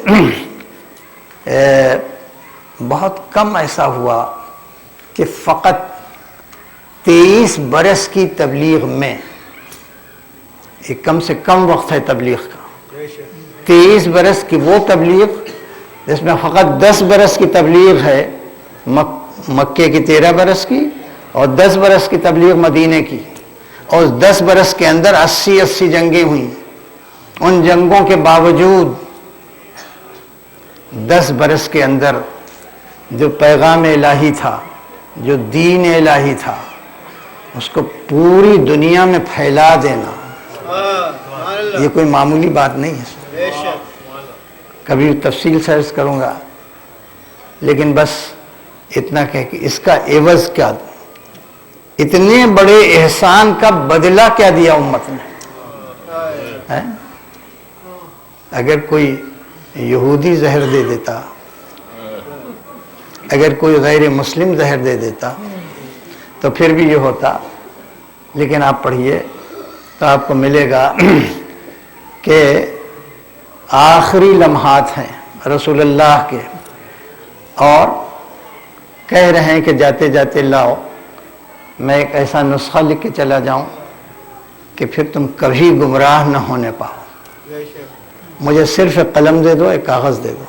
بہت کم ایسا ہوا کہ فقط 23 برس کی تبلیغ میں، ایک کم سے کم وقت ہے تبلیغ کا، 23 برس کی وہ تبلیغ جس میں فقط 10 برس کی تبلیغ ہے مکے کی 13 برس کی، اور 10 برس کی تبلیغ مدینے کی، اور 10 برس کے اندر 80 جنگیں ہوئیں۔ ان جنگوں کے باوجود 10 برس کے اندر جو پیغام الہی تھا، جو دین الہی تھا، اس کو پوری دنیا میں پھیلا دینا، یہ کوئی معمولی بات نہیں ہے۔ کبھی تفصیل سے عرض کروں گا، لیکن بس اتنا کہہ کہ اس کا عوض کیا دوں، اتنے بڑے احسان کا بدلہ کیا دیا امت نے۔ اگر کوئی یہودی زہر دے دیتا، اگر کوئی غیر مسلم زہر دے دیتا تو پھر بھی یہ ہوتا، لیکن آپ پڑھیے تو آپ کو ملے گا کہ آخری لمحات ہیں رسول اللہ کے، اور کہہ رہے ہیں کہ جاتے جاتے لاؤ میں ایک ایسا نسخہ لکھ کے چلا جاؤں کہ پھر تم کبھی گمراہ نہ ہونے پاؤ، مجھے صرف ایک قلم دے دو، ایک کاغذ دے دو۔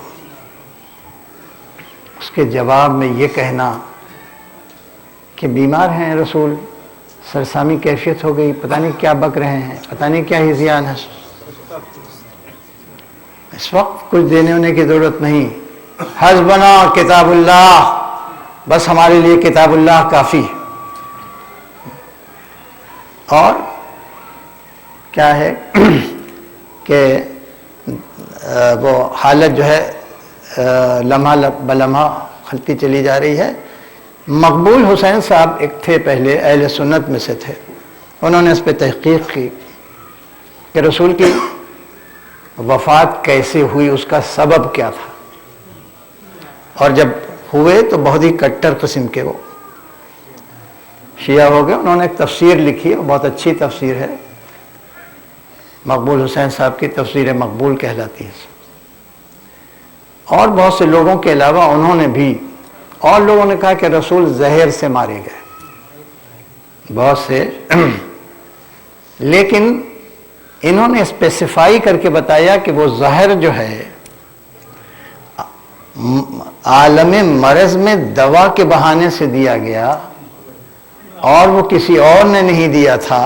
اس کے جواب میں یہ کہنا کہ بیمار ہیں رسول، سرسامی کیفیت ہو گئی، پتہ نہیں کیا بک رہے ہیں، پتہ نہیں کیا ہذیان ہے، اس وقت کچھ دینے ہونے کی ضرورت نہیں، حسبنا کتاب اللہ، بس ہمارے لیے کتاب اللہ کافی ہے۔ اور کیا ہے کہ وہ حالت جو ہے لمحہ بلمحہ خلتی چلی جا رہی ہے۔ مقبول حسین صاحب ایک تھے، پہلے اہل سنت میں سے تھے، انہوں نے اس پہ تحقیق کی کہ رسول کی وفات کیسے ہوئی، اس کا سبب کیا تھا، اور جب ہوئے تو بہت ہی کٹر قسم کے وہ شیعہ ہو گئے۔ انہوں نے ایک تفسیر لکھی، بہت اچھی تفسیر ہے، مقبول حسین صاحب کی تفسیر مقبول کہلاتی ہے۔ اور بہت سے لوگوں کے علاوہ انہوں نے بھی، اور لوگوں نے کہا کہ رسول زہر سے مارے گئے، بہت سے، لیکن انہوں نے اسپیسیفائی کر کے بتایا کہ وہ زہر جو ہے عالم مرض میں دوا کے بہانے سے دیا گیا، اور وہ کسی اور نے نہیں دیا تھا،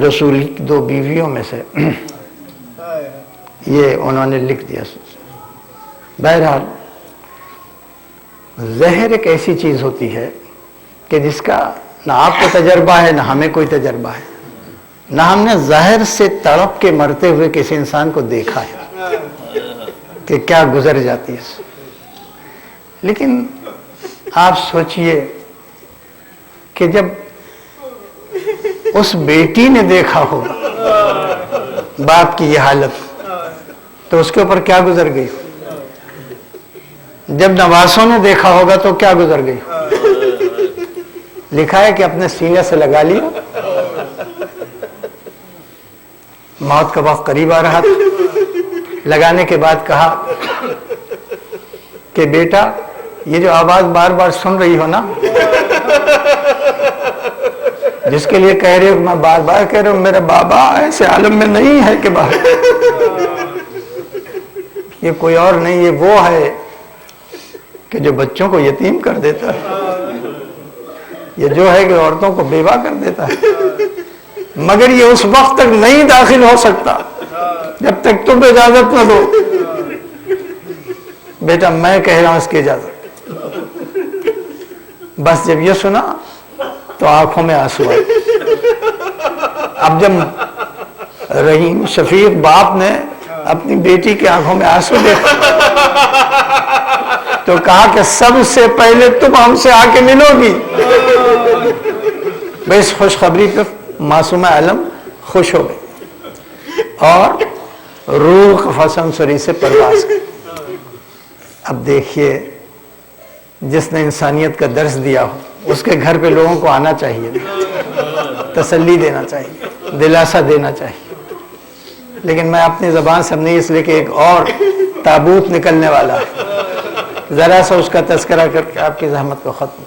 رسول کی 2 بیویوں میں سے، یہ انہوں نے لکھ دیا۔ بہرحال زہر ایک ایسی چیز ہوتی ہے کہ جس کا نہ آپ کو تجربہ ہے، نہ ہمیں کوئی تجربہ ہے، نہ ہم نے زہر سے تڑپ کے مرتے ہوئے کسی انسان کو دیکھا ہے کہ کیا گزر جاتی ہے۔ لیکن آپ سوچئے کہ جب اس بیٹی نے دیکھا ہوگا باپ کی یہ حالت تو اس کے اوپر کیا گزر گئی، جب نواسوں نے دیکھا ہوگا تو کیا گزر گئی۔ لکھا ہے کہ اپنے سینے سے لگا لیا، موت کا وقت قریب آ رہا تھا، لگانے کے بعد کہا کہ بیٹا یہ جو آواز بار بار سن رہی ہو نا، جس کے لیے کہہ رہے ہو، میں بار بار کہہ رہا ہوں میرا بابا ایسے عالم میں نہیں ہے کہ باہر، یہ کوئی اور نہیں، یہ وہ ہے کہ جو بچوں کو یتیم کر دیتا ہے، یہ جو ہے کہ عورتوں کو بیوہ کر دیتا ہے، مگر یہ اس وقت تک نہیں داخل ہو سکتا جب تک تم اجازت نہ دو۔ بیٹا میں کہہ رہا ہوں اس کی اجازت۔ بس جب یہ سنا تو آنکھوں میں آنسو آئے۔ اب جب رحیم شفیق باپ نے اپنی بیٹی کی آنکھوں میں آنسو دیکھا تو کہا کہ سب سے پہلے تم ہم سے آ کے ملو گی۔ بھئی اس خوشخبری پہ معصومہ عالم خوش ہو گئی اور روح قفص سری سے پرواز کی۔ اب دیکھیے جس نے انسانیت کا درس دیا ہو اس کے گھر پہ لوگوں کو آنا چاہیے، تسلی دینا چاہیے، دلاسا دینا چاہیے، لیکن میں اپنی زبان سے نہیں، اس لیے کہ ایک اور تابوت نکلنے والا ہے، ذرا سا اس کا تذکرہ کر کے آپ کی زحمت کو ختم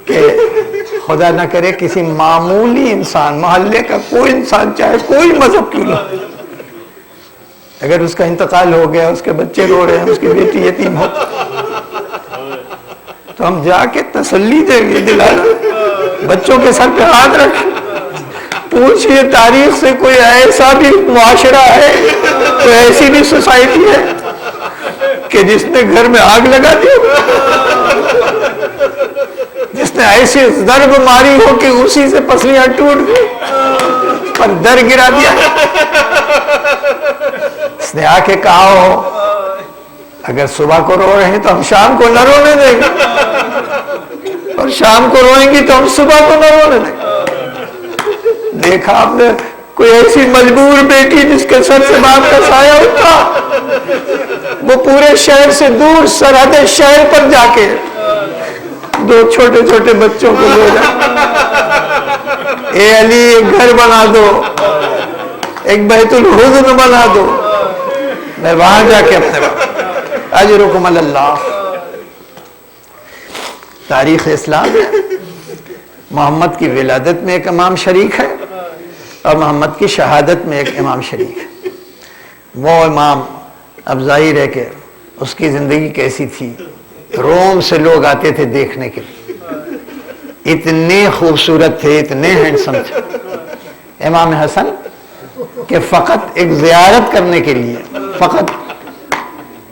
کہ خدا نہ کرے کسی معمولی انسان، محلے کا کوئی انسان، چاہے کوئی مذہب کیوں نہ، اگر اس کا انتقال ہو گیا، اس کے بچے رو رہے ہیں، اس کی بیٹی یتیم ہو، تو ہم جا کے تسلی دیں گے، دلانا، بچوں کے سر پہ ہاتھ رکھیں، پوچھئے تاریخ سے کوئی ایسا بھی معاشرہ ہے، کوئی ایسی بھی سوسائٹی ہے کہ جس نے گھر میں آگ لگا دی، جس نے ایسی ضرب ماری ہو کہ اسی سے پسلیاں ٹوٹ گئی اور در گرا دیا۔ اس نے آ کے کہا ہو اگر صبح کو رو رہے ہیں تو ہم شام کو نہ رونے دیں گے، اور شام کو روئیں گی تو ہم صبح کو نہ رونے دیں گے۔ دیکھا آپ نے کوئی ایسی مجبور بیٹی جس کے سر سے باپ کا سایہ اٹھا، وہ پورے شہر سے دور سرحد شہر پر جا کے 2 چھوٹے چھوٹے بچوں کو لے جا، اے علی ایک گھر بنا دو، ایک بیت الحزن بنا دو، میں وہاں جا کے اپنے اجرکم علی اللہ۔ تاریخ اسلام ہے، محمد کی ولادت میں ایک امام شریک ہے اور محمد کی شہادت میں ایک امام شریک ہے۔ وہ امام، اب ظاہر ہے کہ اس کی زندگی کیسی تھی، روم سے لوگ آتے تھے دیکھنے کے لیے، اتنے خوبصورت تھے، اتنے ہینڈسم تھے امام حسن کہ فقط ایک زیارت کرنے کے لیے، فقط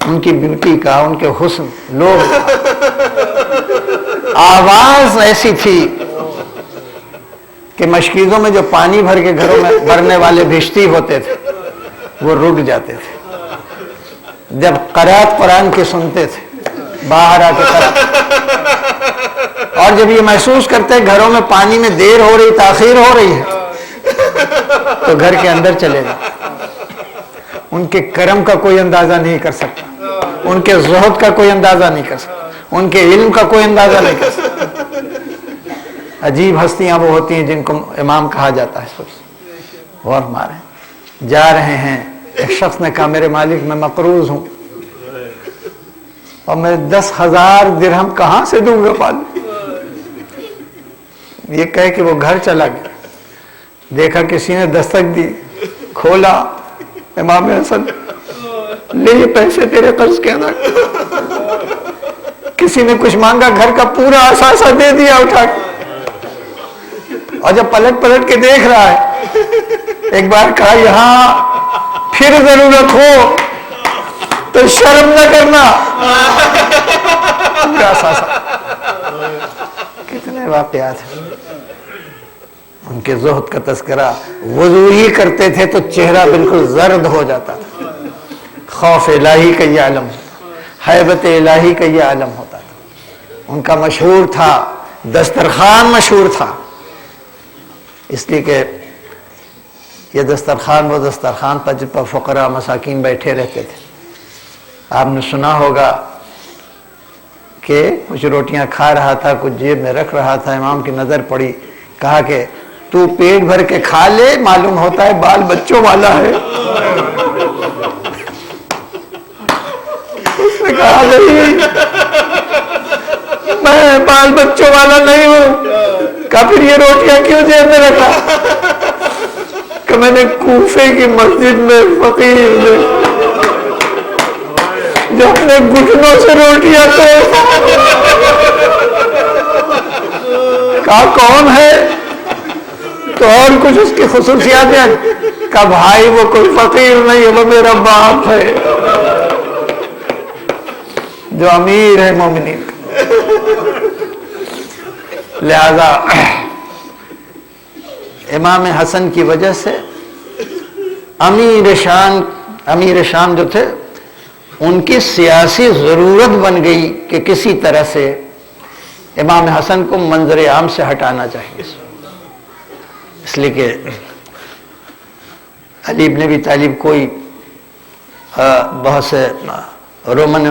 ان کی بیوٹی کا، ان کے حسن، لوگ، آواز ایسی تھی کہ مشکیزوں میں جو پانی بھر کے گھروں میں بھرنے والے بھشتی ہوتے تھے وہ رک جاتے تھے جب قرات قرآن کی سنتے تھے، باہر آ کے اور جب یہ محسوس کرتے گھروں میں پانی میں دیر ہو رہی، تاخیر ہو رہی ہے، تو گھر کے اندر چلے جائیں۔ ان کے کرم کا کوئی اندازہ نہیں کر سکتا، ان کے زہد کا کوئی اندازہ نہیں کر سکتا، ان کے علم کا کوئی اندازہ نہیں کر سکتا۔ عجیب ہستیاں وہ ہوتی ہیں جن کو امام کہا جاتا ہے۔ غور ماریں، جا رہے ہیں، ایک شخص نے کہا میرے مالک میں مقروض ہوں اور میں 10,000 درہم کہاں سے دوں گا مالک؟ یہ کہہ کہ وہ گھر چلا گیا، دیکھا کسی نے دستک دی، کھولا، امام حسن لے یہ پیسے تیرے قرض کے ادا۔ کسی نے کچھ مانگا، گھر کا پورا اثاثہ دے دیا اٹھا کے، اور جب پلٹ پلٹ کے دیکھ رہا ہے، ایک بار کہا یہاں پھر ضرورت ہو تو شرم نہ کرنا، پورا اثاثہ۔ کتنے واقعات ہیں ان کے زہد کا تذکرہ، وضو ہی کرتے تھے تو چہرہ بالکل زرد ہو جاتا تھا، خوف الہی کا یہ عالم، ہیبت الہی کا یہ عالم ہوتا تھا۔ ان کا مشہور تھا، دسترخوان مشہور تھا، اس لیے کہ یہ دسترخوان وہ دسترخوان پر جن پر فقراء مساکین بیٹھے رہتے تھے۔ آپ نے سنا ہوگا کہ کچھ روٹیاں کھا رہا تھا، کچھ جیب میں رکھ رہا تھا، امام کی نظر پڑی، کہا کہ تو پیٹ بھر کے کھا لے، معلوم ہوتا ہے بال بچوں والا ہے۔ اس نے کہا نہیں، میں بال بچوں والا نہیں ہوں۔ کہا پھر یہ روٹیاں کیوں جیب میں رکھا؟ کہ میں نے کوفے کی مسجد میں فقیر جو اپنے گھٹنوں سے روٹیاں کہا کون ہے؟ تو اور کچھ اس کی خصوصیات ہیں۔ کہا بھائی وہ کوئی فقیر نہیں ہے، وہ میرا باپ ہے جو امیر ہے مومنین۔ لہذا امام حسن کی وجہ سے امیر شام جو تھے ان کی سیاسی ضرورت بن گئی کہ کسی طرح سے امام حسن کو منظر عام سے ہٹانا چاہیے، اس لیے کہ علی بن ابی طالب کوئی بہت سے رومن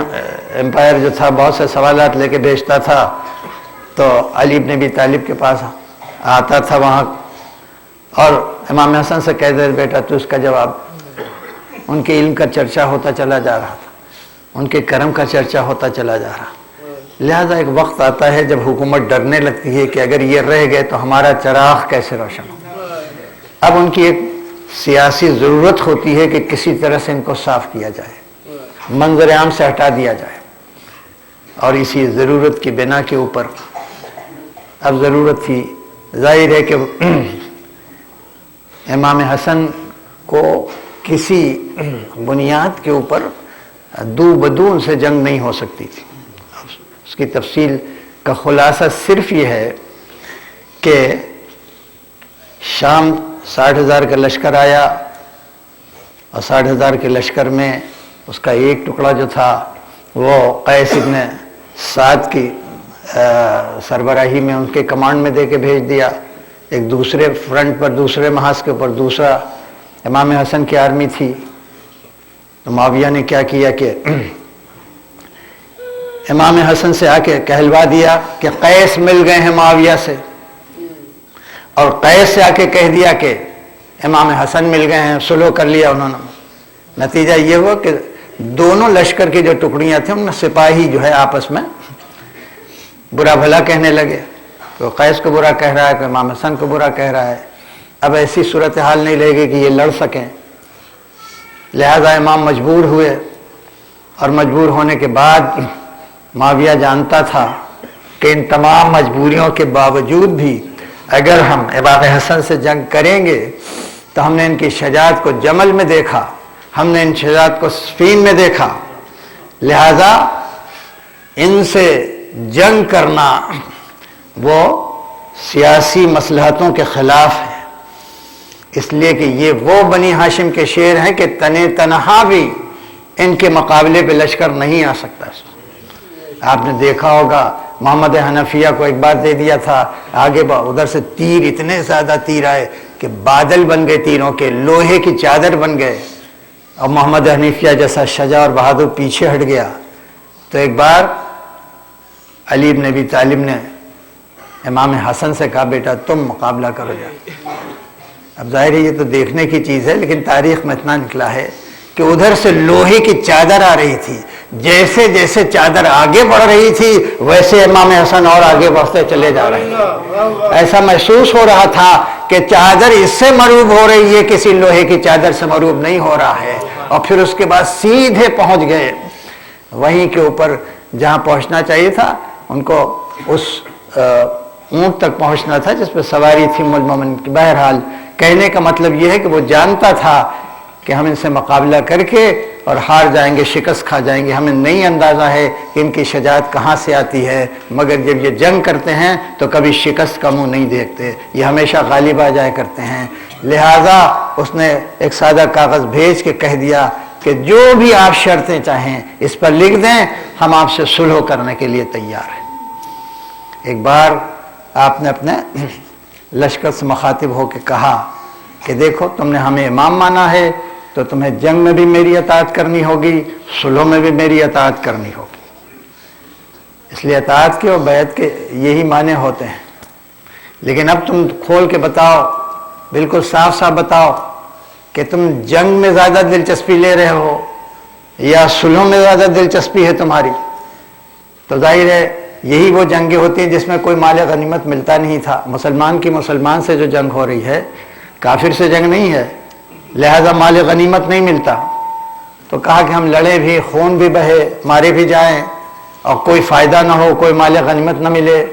امپائر جو تھا بہت سے سوالات لے کے بھیجتا تھا، تو علی بن ابی طالب کے پاس آتا تھا وہاں، اور امام حسن سے کہہ دے بیٹا تو اس کا جواب۔ ان کے علم کا چرچا ہوتا چلا جا رہا تھا، ان کے کرم کا چرچا ہوتا چلا جا رہا۔ لہذا ایک وقت آتا ہے جب حکومت ڈرنے لگتی ہے کہ اگر یہ رہ گئے تو ہمارا چراغ کیسے روشن ہو۔ اب ان کی ایک سیاسی ضرورت ہوتی ہے کہ کسی طرح سے ان کو صاف کیا جائے، منظر عام سے ہٹا دیا جائے، اور اسی ضرورت کی بنا کے اوپر اب ضرورت تھی، ظاہر ہے کہ امام حسن کو کسی بنیاد کے اوپر دو بدون سے جنگ نہیں ہو سکتی تھی۔ اس کی تفصیل کا خلاصہ صرف یہ ہے کہ شام 60,000 کا لشکر آیا، اور 60,000 کے لشکر میں اس کا ایک ٹکڑا جو تھا وہ قیس ابن سعد کی سربراہی میں ان کے کمانڈ میں دے کے بھیج دیا، ایک دوسرے فرنٹ پر دوسرے محاذ کے اوپر دوسرا امام حسن کی آرمی تھی۔ تو معاویہ نے کیا کیا کہ امام حسن سے آ کے کہلوا دیا کہ قیس مل گئے ہیں معاویہ سے، اور قیس سے آ کے کہہ دیا کہ امام حسن مل گئے ہیں، سلو کر لیا انہوں نے. نتیجہ یہ ہوا کہ دونوں لشکر کی جو ٹکڑیاں تھیں ان میں سپاہی جو ہے آپس میں برا بھلا کہنے لگے. تو قیس کو برا کہہ رہا ہے، کوئی امام حسن کو برا کہہ رہا ہے. اب ایسی صورتحال نہیں رہے گی کہ یہ لڑ سکیں، لہذا امام مجبور ہوئے. اور مجبور ہونے کے بعد معاویہ جانتا تھا کہ ان تمام مجبوریوں کے باوجود بھی اگر ہم امام حسن سے جنگ کریں گے تو ہم نے ان کی شجاعت کو جمل میں دیکھا، ہم نے ان شجاعت کو صفین میں دیکھا، لہذا ان سے جنگ کرنا وہ سیاسی مصلحتوں کے خلاف ہے. اس لیے کہ یہ وہ بنی ہاشم کے شیر ہیں کہ تنے تنہا بھی ان کے مقابلے پہ لشکر نہیں آ سکتا. آپ نے دیکھا ہوگا محمد حنفیہ کو ایک بار دے دیا تھا، آگے ادھر سے تیر اتنے زیادہ تیر آئے کہ بادل بن گئے تیروں کے، لوہے کی چادر بن گئے، اور محمد حنفیہ جیسا شجاع اور بہادر پیچھے ہٹ گیا. تو ایک بار علی بن ابی طالب نے امام حسن سے کہا بیٹا تم مقابلہ کرو جا. اب ظاہر ہے یہ تو دیکھنے کی چیز ہے، لیکن تاریخ میں اتنا نکلا ہے کہ ادھر سے لوہے کی چادر آ رہی تھی، جیسے جیسے چادر آگے بڑھ رہی تھی ویسے امام حسن اور آگے بڑھتے چلے جا رہے ہیں. ایسا محسوس ہو رہا تھا کہ چادر اس سے مروب ہو رہی ہے، کسی لوہے کی چادر سے مروب نہیں ہو رہا ہے. اور پھر اس کے بعد سیدھے پہنچ گئے وہیں کے اوپر جہاں پہنچنا چاہیے تھا. ان کو اس اونٹ تک پہنچنا تھا جس پہ سواری تھی مومن کی. بہرحال کہنے کا مطلب یہ ہے کہ وہ جانتا تھا کہ ہم ان سے مقابلہ کر کے اور ہار جائیں گے، شکست کھا جائیں گے. ہمیں نہیں اندازہ ہے کہ ان کی شجاعت کہاں سے آتی ہے، مگر جب یہ جنگ کرتے ہیں تو کبھی شکست کا منہ نہیں دیکھتے، یہ ہمیشہ غالب آ جایا کرتے ہیں. لہذا اس نے ایک سادہ کاغذ بھیج کے کہہ دیا کہ جو بھی آپ شرطیں چاہیں اس پر لکھ دیں، ہم آپ سے صلح کرنے کے لیے تیار ہیں. ایک بار آپ نے اپنے لشکر سے مخاطب ہو کے کہا کہ دیکھو تم نے ہمیں امام مانا ہے تو تمہیں جنگ میں بھی میری اطاعت کرنی ہوگی، صلح میں بھی میری اطاعت کرنی ہوگی. اس لیے اطاعت کے اور بیعت کے یہی معنی ہوتے ہیں. لیکن اب تم کھول کے بتاؤ، بالکل صاف صاف بتاؤ کہ تم جنگ میں زیادہ دلچسپی لے رہے ہو یا صلح میں زیادہ دلچسپی ہے تمہاری. تو ظاہر ہے یہی وہ جنگیں ہوتی ہیں جس میں کوئی مال غنیمت ملتا نہیں تھا. مسلمان کی مسلمان سے جو جنگ ہو رہی ہے، کافر سے جنگ نہیں ہے، لہذا مال غنیمت نہیں ملتا. تو کہا کہ ہم لڑیں بھی، خون بھی بہے، مارے بھی جائیں اور کوئی فائدہ نہ ہو، کوئی مال غنیمت نہ ملے،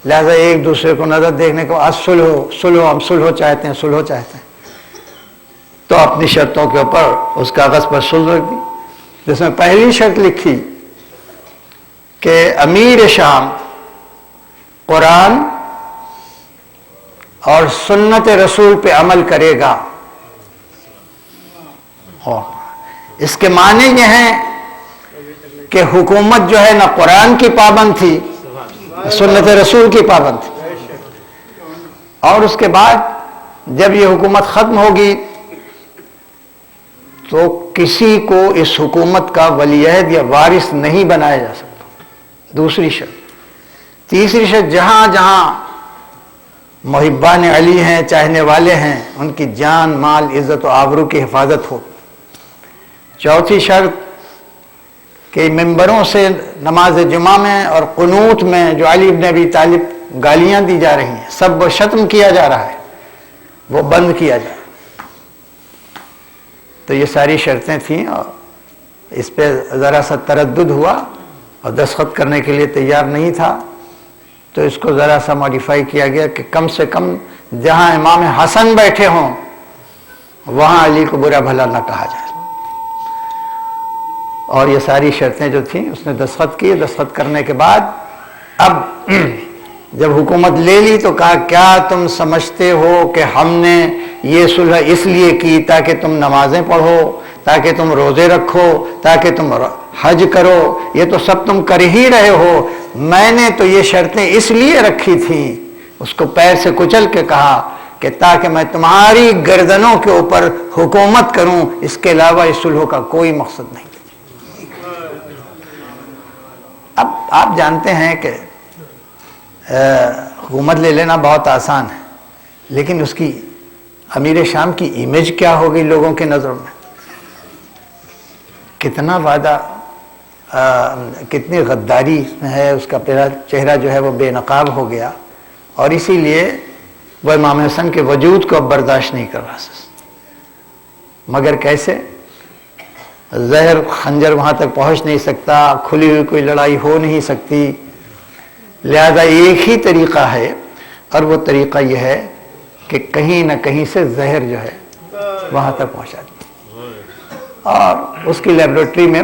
لہذا ایک دوسرے کو نظر دیکھنے کو صلح، ہم صلح چاہتے ہیں، صلح چاہتے ہیں. تو اپنی شرطوں کے اوپر اس کاغذ پر صلح رکھ دی، جس میں پہلی شرط لکھی کہ امیر شام قرآن اور سنت رسول پہ عمل کرے گا. اس کے معنی یہ ہیں کہ حکومت جو ہے نہ قرآن کی پابند تھی، سنت رسول کی پابند تھی. اور اس کے بعد جب یہ حکومت ختم ہوگی تو کسی کو اس حکومت کا ولی عہد یا وارث نہیں بنایا جا سکتا. دوسری شرط. تیسری شرط، جہاں جہاں محبان علی ہیں، چاہنے والے ہیں، ان کی جان، مال، عزت و آبرو کی حفاظت ہو. چوتھی شرط کہ ممبروں سے نماز جمعہ میں اور قنوت میں جو علی بن ابی طالب گالیاں دی جا رہی ہیں، سب وہ ختم کیا جا رہا ہے، وہ بند کیا جائے. تو یہ ساری شرطیں تھیں اور اس پہ ذرا سا تردد ہوا اور دستخط کرنے کے لیے تیار نہیں تھا. تو اس کو ذرا سا ماڈیفائی کیا گیا کہ کم سے کم جہاں امام حسن بیٹھے ہوں وہاں علی کو برا بھلا نہ کہا جائے. اور یہ ساری شرطیں جو تھیں اس نے دستخط کیے. دستخط کرنے کے بعد اب جب حکومت لے لی تو کہا کیا تم سمجھتے ہو کہ ہم نے یہ صلح اس لیے کی تاکہ تم نمازیں پڑھو، تاکہ تم روزے رکھو، تاکہ تم حج کرو؟ یہ تو سب تم کر ہی رہے ہو. میں نے تو یہ شرطیں اس لیے رکھی تھیں، اس کو پیر سے کچل کے کہا کہ تاکہ میں تمہاری گردنوں کے اوپر حکومت کروں، اس کے علاوہ اس صلح کا کوئی مقصد نہیں. اب آپ جانتے ہیں کہ حکومت لے لینا بہت آسان ہے، لیکن اس کی امیر شام کی امیج کیا ہو گئی لوگوں کے نظروں میں، کتنا وعدہ، کتنی غداری ہے، اس کا چہرہ جو ہے وہ بے نقاب ہو گیا، اور اسی لیے وہ امام حسن کے وجود کو اب برداشت نہیں کر رہا۔ مگر کیسے؟ زہر خنجر وہاں تک پہنچ نہیں سکتا، کھلی ہوئی کوئی لڑائی ہو نہیں سکتی، لہذا ایک ہی طریقہ ہے، اور وہ طریقہ یہ ہے کہ کہیں نہ کہیں سے زہر جو ہے وہاں تک پہنچا دیا۔ اور اس کی لیبورٹری میں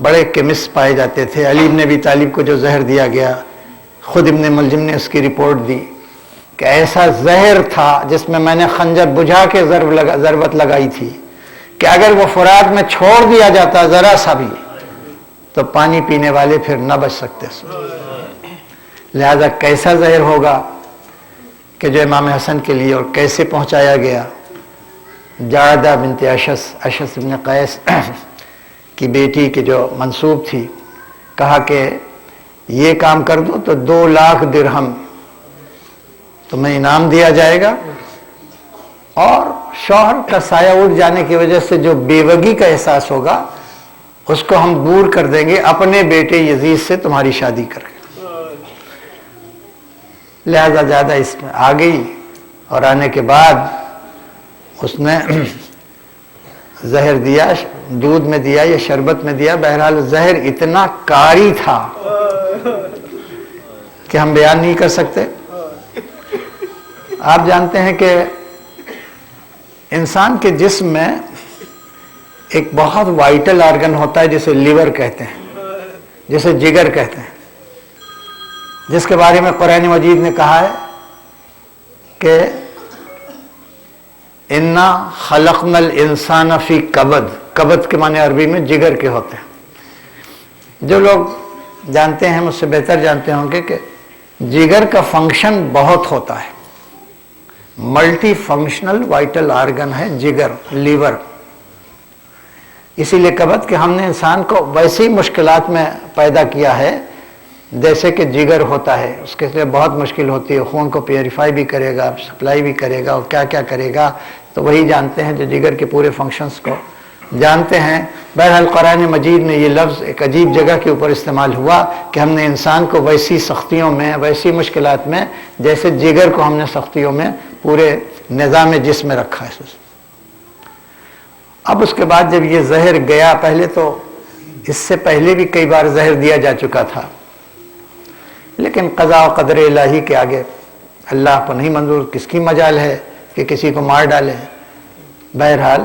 بڑے کیمسٹ پائے جاتے تھے۔ علی ابن ابی طالب کو جو زہر دیا گیا، خود ابن ملجم نے اس کی رپورٹ دی کہ ایسا زہر تھا جس میں نے خنجر بجھا کے ضربت لگائی تھی کہ اگر وہ فرات میں چھوڑ دیا جاتا ذرا سا بھی تو پانی پینے والے پھر نہ بچ سکتے۔ لہذا کیسا زہر ہوگا کہ جو امام حسن کے لیے اور کیسے پہنچایا گیا۔ جعدہ بنت اشس بن قیس کی بیٹی کی جو منسوب تھی، کہا کہ یہ کام کر دو تو 2 لاکھ درہم تمہیں انعام دیا جائے گا، اور شوہر کا سایہ اٹھ جانے کی وجہ سے جو بیوگی کا احساس ہوگا اس کو ہم دور کر دیں گے اپنے بیٹے یزید سے تمہاری شادی کر کے۔ لہذا زیادہ اس میں آ گئی، اور آنے کے بعد اس نے زہر دیا، دودھ میں دیا یا شربت میں دیا، بہرحال زہر اتنا کاری تھا کہ ہم بیان نہیں کر سکتے۔ آپ جانتے ہیں کہ انسان کے جسم میں ایک بہت وائٹل آرگن ہوتا ہے جسے لیور کہتے ہیں، جسے جگر کہتے ہیں، جس کے بارے میں قرآن مجید نے کہا ہے کہ انا خلقنا الانسان فی کبد۔ کبد کے معنی عربی میں جگر کے ہوتے ہیں۔ جو لوگ جانتے ہیں مجھ سے بہتر جانتے ہوں گے کہ جگر کا فنکشن بہت ہوتا ہے، ملٹی فنکشنل وائٹل آرگن ہے جگر، لیور۔ اسی لیے کبد کہ ہم نے انسان کو ویسی مشکلات میں پیدا کیا ہے جیسے کہ جگر ہوتا ہے، اس کے لیے بہت مشکل ہوتی ہے، خون کو پیوریفائی بھی کرے گا، سپلائی بھی کرے گا، اور کیا کیا کرے گا، تو وہی جانتے ہیں جو جگر کے پورے فنکشنز کو جانتے ہیں۔ بہرحال قرآن مجید میں یہ لفظ ایک عجیب جگہ کے اوپر استعمال ہوا کہ ہم نے انسان کو ویسی سختیوں میں، ویسی مشکلات میں، جیسے جگر کو ہم نے سختیوں میں پورے نظام جسم میں رکھا ہے۔ اب اس کے بعد جب یہ زہر گیا، پہلے تو اس سے پہلے بھی کئی بار زہر دیا جا چکا تھا، لیکن قضاء و قدر الہی کے آگے اللہ کو نہیں منظور، کس کی مجال ہے کہ کسی کو مار ڈالے۔ بہرحال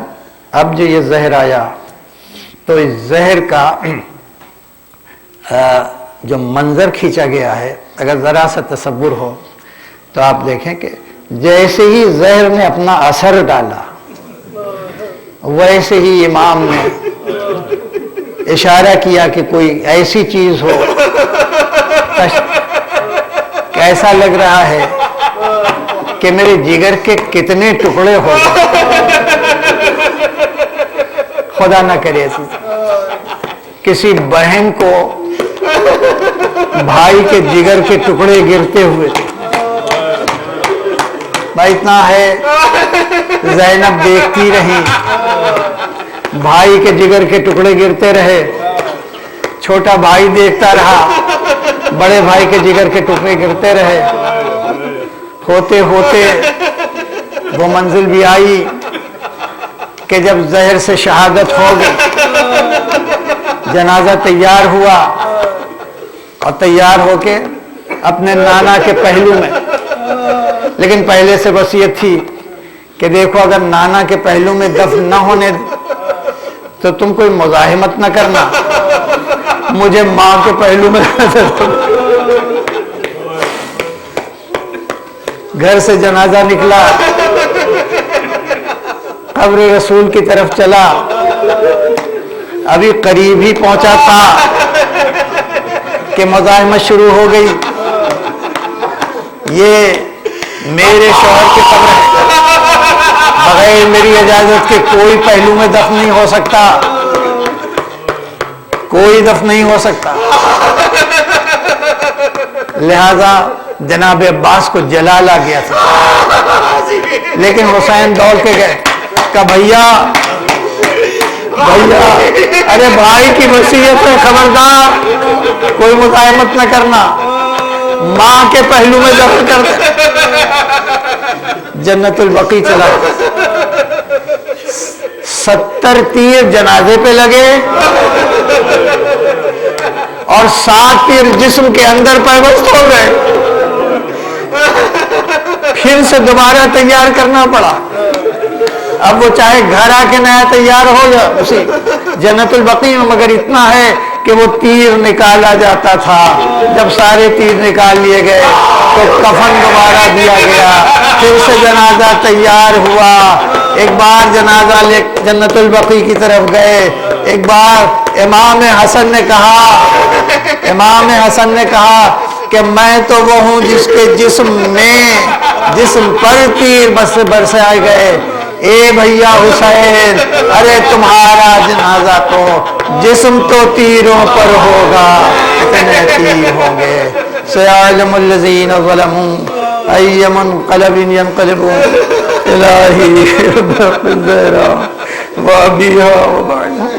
اب جو یہ زہر آیا تو اس زہر کا جو منظر کھینچا گیا ہے، اگر ذرا سا تصور ہو تو آپ دیکھیں کہ جیسے ہی زہر نے اپنا اثر ڈالا، ویسے ہی امام نے اشارہ کیا کہ کوئی ایسی چیز ہو، کیسا لگ رہا ہے کہ میرے جگر کے کتنے ٹکڑے ہو گئے۔ خدا نہ کرے ایسی کسی بہن کو بھائی کے جگر کے ٹکڑے گرتے ہوئے، بھائی اتنا ہے، زینب دیکھتی رہی، بھائی کے جگر کے ٹکڑے گرتے رہے، چھوٹا بھائی دیکھتا رہا، بڑے بھائی کے جگر کے ٹکڑے گرتے رہے، ہوتے ہوتے وہ منزل بھی آئی کہ جب زہر سے شہادت ہو گئی، جنازہ تیار ہوا، اور تیار ہو کے اپنے نانا کے پہلو میں، لیکن پہلے سے وصیت تھی کہ دیکھو اگر نانا کے پہلو میں دفن نہ ہونے تو تم کوئی مزاحمت نہ کرنا، مجھے ماں کے پہلو میں گھر سے جنازہ نکلا، قبر رسول کی طرف چلا، ابھی قریب ہی پہنچا تھا کہ مزاحمت شروع ہو گئی، یہ میرے شوہر کی قبر ہے، بغیر میری اجازت کے کوئی پہلو میں دفن نہیں ہو سکتا، کوئی دفن نہیں ہو سکتا۔ لہذا جناب عباس کو جلال آ گیا تھا، لیکن حسین دوڑ کے گئے، کہا بھیا ارے بھائی کی وصیت ہے، خبردار کوئی مزاحمت نہ کرنا، ماں کے پہلو میں دفن کر دے۔ جنت البقیع چلا، 70 تیر جنازے پہ لگے اور 7 تیر جسم کے اندر پیوست ہو گئے، پھر سے دوبارہ تیار کرنا پڑا۔ اب وہ چاہے گھر آ کے نیا تیار ہو یا اسی جنت البقیع میں، مگر اتنا ہے کہ وہ تیر نکالا جاتا تھا، جب سارے تیر نکال لیے گئے تو کفن دوبارہ دیا گیا، پھر سے جنازہ تیار ہوا۔ ایک بار جنازہ لے جنت البقیع کی طرف گئے، ایک بار امام حسن نے کہا کہ میں تو وہ ہوں جس کے جسم پر تیر برسے آئے گئے، اے بھیا حسین ارے تمہارا جنازہ تو جسم تو تیروں پر ہوگا، کتنے تیر ہوں گے۔ سيعلم الذين ظلموا أي منقلب ينقلبون إلهي بالزهرة وأبيها وبعدها۔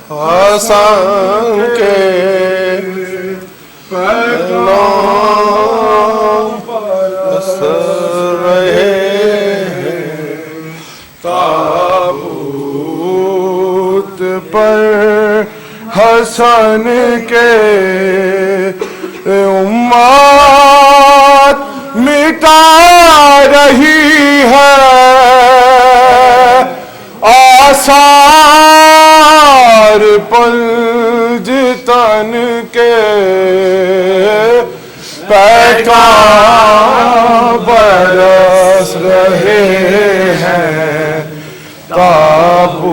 حسن کے نام برس رہے ہیں، تابوت پر حسن کے امت مٹا رہی ہے آثار پنج تن کے، پیکان برس رہے ہیں تابوت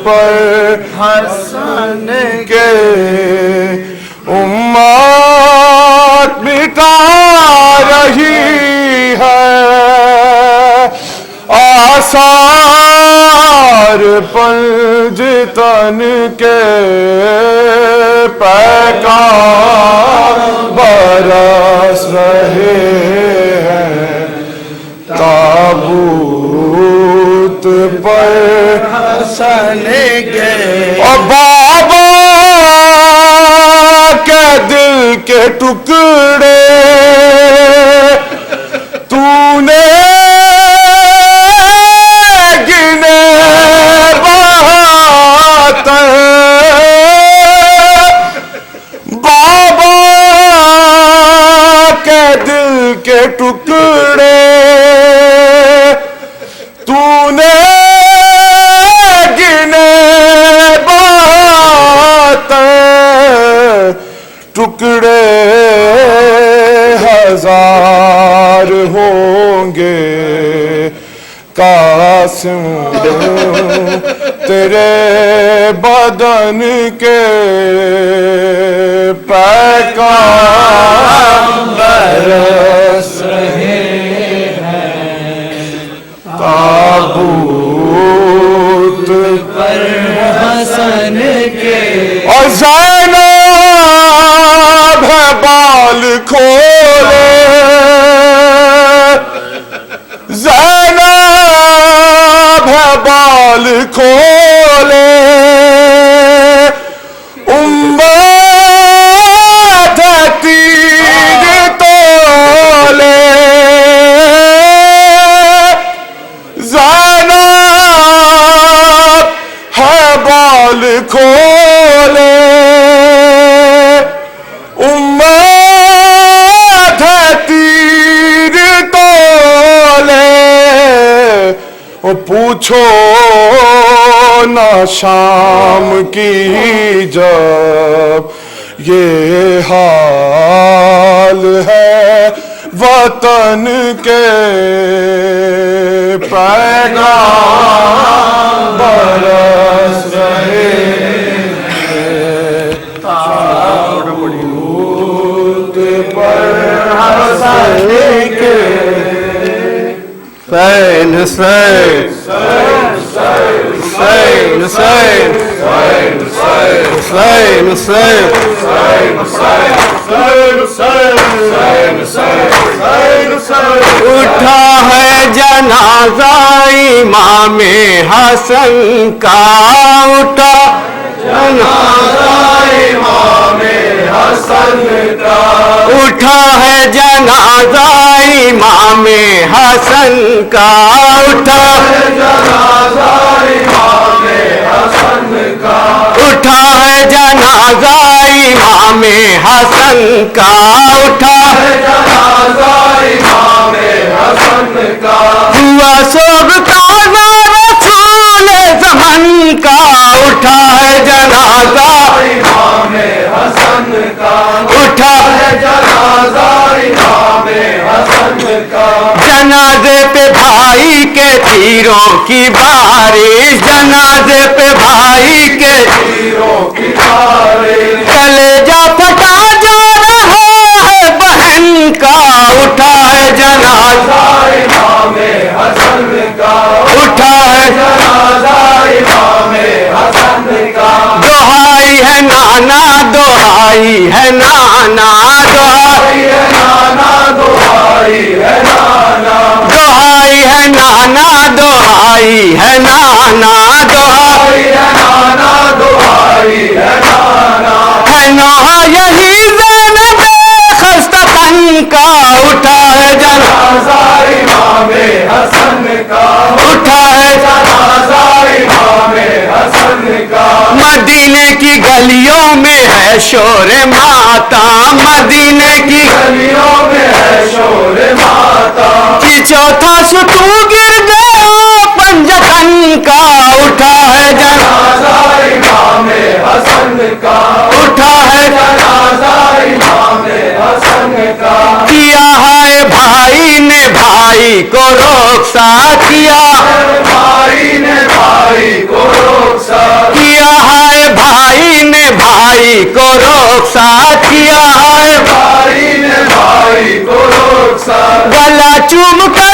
پر حسن کے، امت مٹا رہی ہے آثار پنج تن کے، پیکان برس رہے ہیں تابوت پر حسن کے، اور بابا کے دل کے ٹکڑے تو نے کے ٹکڑے تو نے گنے بات، ٹکڑے ہزار ہوں گے قاسم تیرے بدن کے، پیکان برس رہے ہیں تابوت پر حسن کے، اور زینب ہے بال کھولے، زینب ہے بال کھولے، امت ہے تیر تولے، زینب ہے بال کھولے، امت ہے تیر پوچھو نہ شام کی جب یہ حال ہے وطن کے پیغام برس رہے تابوت پر حسن کے حسین حسین حسین حسین حسین اٹھا ہے جنازہ امام حسن کا، اٹھا جنازہ امام حسن کا، اٹھا ہے جنازہ امام حسن کا، اٹھا ہے جنازہ امام حسن کا، اٹھا ہے جنازہ امام حسن کا، اٹھا ہے جنازہ امام حسن کا، ہوا سوگ تازہ رسول زمن کا، اٹھا ہے جنازہ امام حسن کا، اٹھا ہے جنازہ امام حسن کا، جنازے پہ بھائی کے تیروں کی بارش، جنازے پہ بھائی کے تیروں کی بارش، کلیجہ پھٹا جا رہا ہے بہن کا، اٹھا ہے جنازہ امام حسن کا، اٹھا ہے جنازہ امام حسن کا، دہائی ہے نانا دہائی ہے نانا دہائی ہے نانا دہائی ہے نانا دہائی ہے نانا دہائی ہے نانا دہائی ہے نانا دہائی ہے نانا، ہے نوحہ یہی زینب خستہ تن کا، اٹھا ہے جنازہ امام حسن کا، اٹھا ہے جنازہ امام حسن کا، مدینے کی گلیوں میں ہے شور ماتم، مدینے کی گلیوں میں ہے شور ماتم، کہ چوتھا ستون گر گیا پنجتن کا، اٹھا ہے جنازہ امام حسن کا، اٹھا ہے جنازہ امام حسن کا، کیا ہے بھائی نے بھائی کو رخصت، کیا بھائی نے بھائی کو رخصت، کیا ہے بھائی نے بھائی کو رخصت، کیا ہے بھائی نے بھائی کو رخصت، گلا چوم کر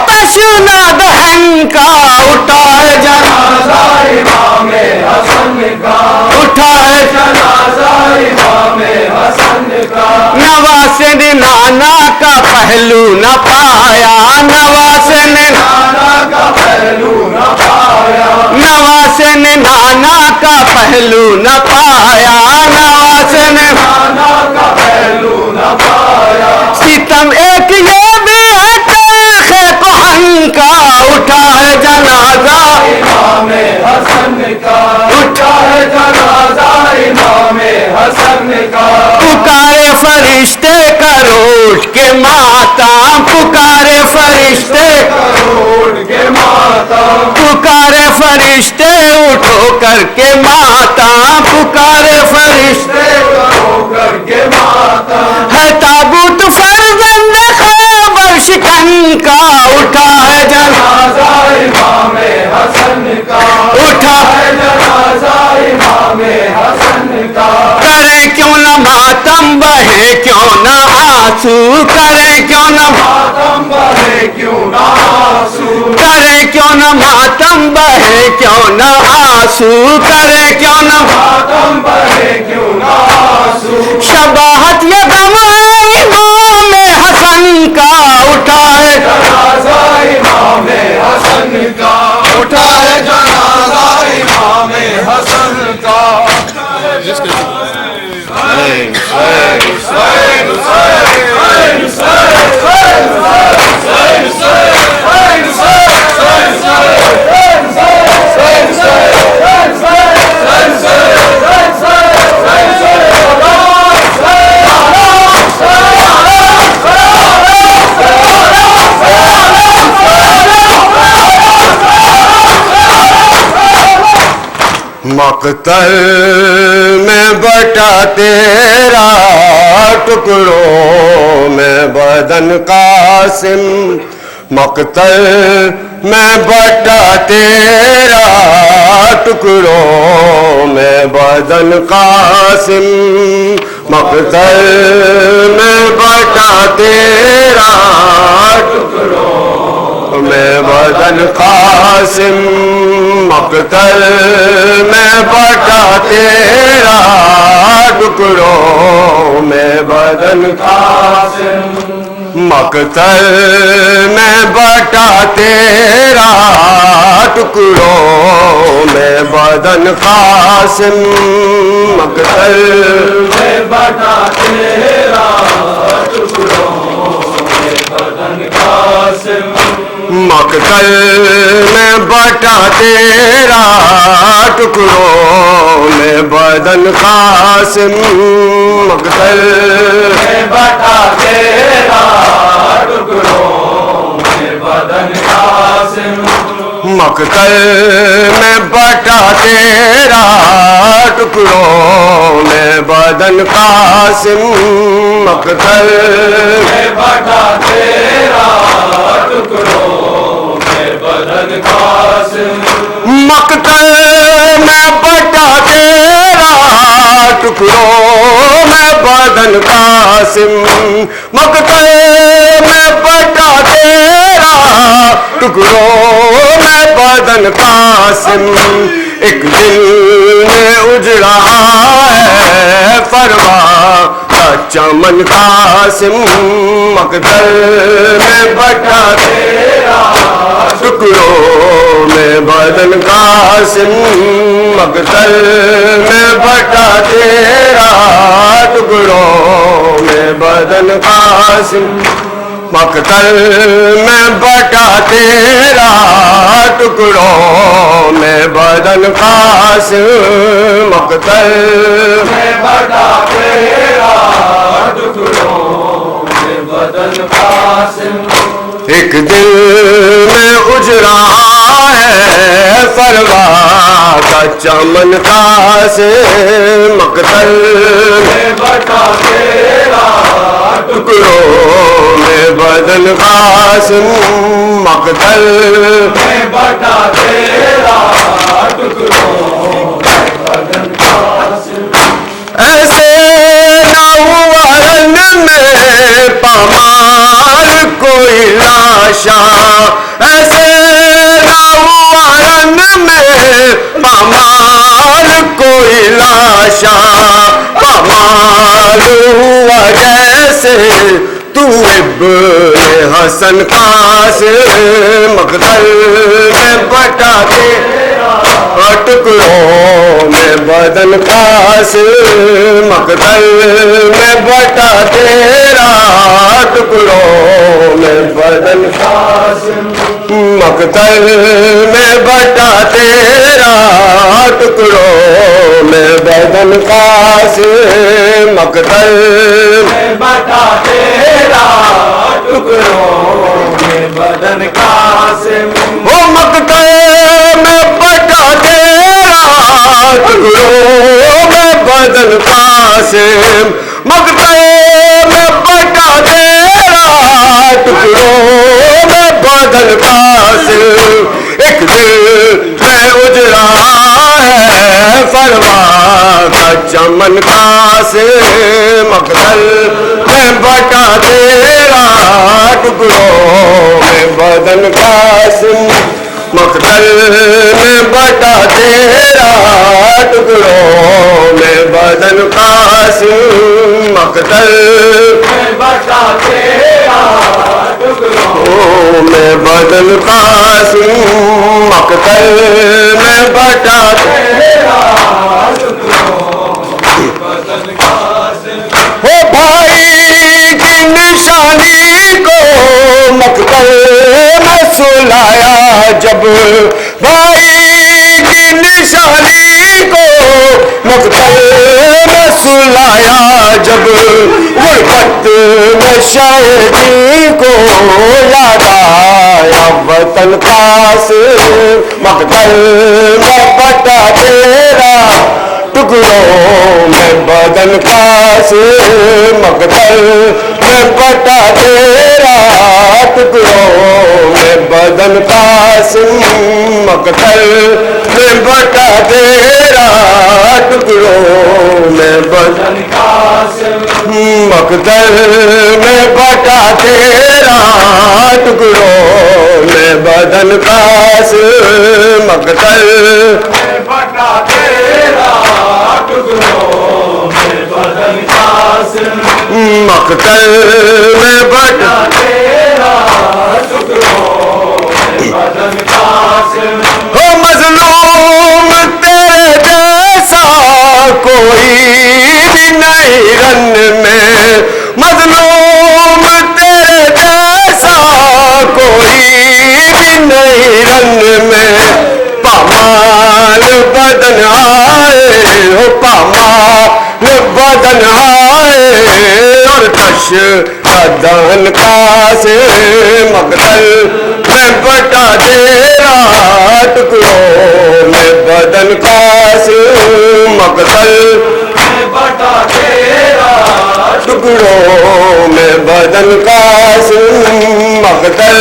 تشنا دہن کا، اٹھا ہے جنازہ امام حسن کا، اٹھا ہے جنازہ امام حسن کا، نواز نے نانا کا پہلو نہ پایا، نواز نے نانا کا پہلو نہ پایا، نواز نے نانا کا پہلو نہ پایا، نواز نے نانا کا پہلو نہ پایا، ستم ایک یہ بھی ہے تاریخ کہن کا، اٹھا ہے جنازہ امام حسن کا، اٹھا ہے جنازہ امام حسن کا، پکارے فرشتے کرو اٹھ کے ماتم، پکارے فرشتے کرو اٹھ کے ماتم، پکارے فرشتے اٹھو کر کے ماتم، پکارے فرشتے کرو کر کے ماتم، ہے تابوت فرزند خیبر شکن کا، اٹھا ہے جنازہ امام حسن کا، اٹھا ہے جنازہ امام حسن کا، کرے کیوں نہ ماتم بہے کیوں نہ آنسو، کرے کیوں نہ ماتم بہے کیوں نہ آنسو، کرے کیوں نہ ماتم بہے کیوں نہ آنسو، کرے کیوں نہ ماتم بہے کیوں نہ آنسو، شباہت یہ غم ہے امام حسن کا، اٹھا ہے جنازہ امام حسن کا، اٹھا ہے جنازہ امام حسن کا، مقتل میں بٹا تیرا ٹکڑوں میں بدن قاسم مقتل میں بٹا تیرا ٹکڑوں میں بدن قاسم مقتل میں بٹا تیرا ٹکڑوں میں بدن قاسم مقتل میں بٹا تیرا ٹکڑوں میں بدن قاسم مقتل میں بٹا تیرا ٹکڑوں میں بدن قاسم مقتل میں بٹا تیرا ٹکڑوں میں بدن قاسم مقتل میں بٹا تیرا ٹکڑوں میں بدن قاسم مقتل میں بٹا تیرا ٹکڑوں میں بدن قاسم مقتل میں بٹا تیرا ٹکڑوں میں بدن قاسم مقتل میں بٹا تیرا ٹکڑوں میں بدن قاسم مقتل میں بٹا تیرا ٹکڑوں میں بدن قاسم مقتل میں بٹا تیرا ٹکڑوں میں بدن قاسم ایک دل میں اجڑا ہے فروا کا چمن قاسم مقتل میں بٹا تیرا ٹکڑوں میں بدن قاسم مقتل میں بٹا تیرا ٹکڑوں میں بدن قاسم مقتل میں بٹا تیرا ٹکڑوں میں بدن قاسم مقتل میں بٹا تیرا ٹکڑوں میں بدن قاسم ایک دل میں اجڑا ہے فروا کا چمن قاسم مقتل میں بٹا تیرا ٹکڑوں میں بدن قاسم مقتل میں بٹا تیرا ٹکڑوں میں بدن قاسم ایسے نہ ہوا رن میں پامال کوئی لاشا ایسے نہ ہوا رن میں پامال کوئی لاشا پامال ہوا جیسے تو ابن حسن قاسم مقتل میں بٹا تیرا ٹکڑوں میں بدن قاسم مقتل میں بٹا تیرا ٹکڑوں میں بدن قاسم مقتل میں بٹا تیرا ٹکڑوں میں بدن قاسم مقتل میں بٹا تیرا ٹکڑوں میں بدن قاسم وہ مقتل میں بٹا تیرا ٹکڑوں میں بدن قاسم مقتل میں بٹا تیرا ٹکڑوں میں بدن قاسم ایک دل میں اجڑا ہے فروا کا چمن قاسم مقتل میں بٹا تیرا ٹکڑوں میں بدن قاسم مقتل میں بٹا تیرا ٹکڑوں میں بدن قاسم مقتل میں بٹا تیرا ٹکڑوں میں بدن قاسم مقتل میں بٹا تیرا ٹکڑوں میں بدن قاسم ہو بھائی کی نشانی کو مقتل میں سلایا جب بھائی کی نشانی کو مقتل میں سلایا جب غربت میں شہیدی کو یاد آیا وطن قاسم مقتل میں بٹا تیرا ٹکڑوں میں بدن قاسم مقتل میں بٹا تیرا ٹکڑوں میں بدن قاسم مقتل میں بٹا تیرا ٹکڑوں میں بدن قاسم مقتل میں بٹا تیرا ٹکڑوں میں بدن قاسم مقتل میں بٹا تیرا ٹکڑوں میں بدن قاسم مقتل میں بٹا تیرا ٹکڑوں میں بدن قاسم ہو مظلوم تیرے جیسا کوئی بھی نہیں رن میں مظلوم تیرے جیسا کوئی بھی نہیں رن میں پامال بدن آئے ہو پامال بدن آئے اور کش بدن قاسم مقتل میں بٹا تیرا ٹکڑوں میں بدن قاسم مقتل میں بٹا تیرا ٹکڑوں میں بدن قاسم مقتل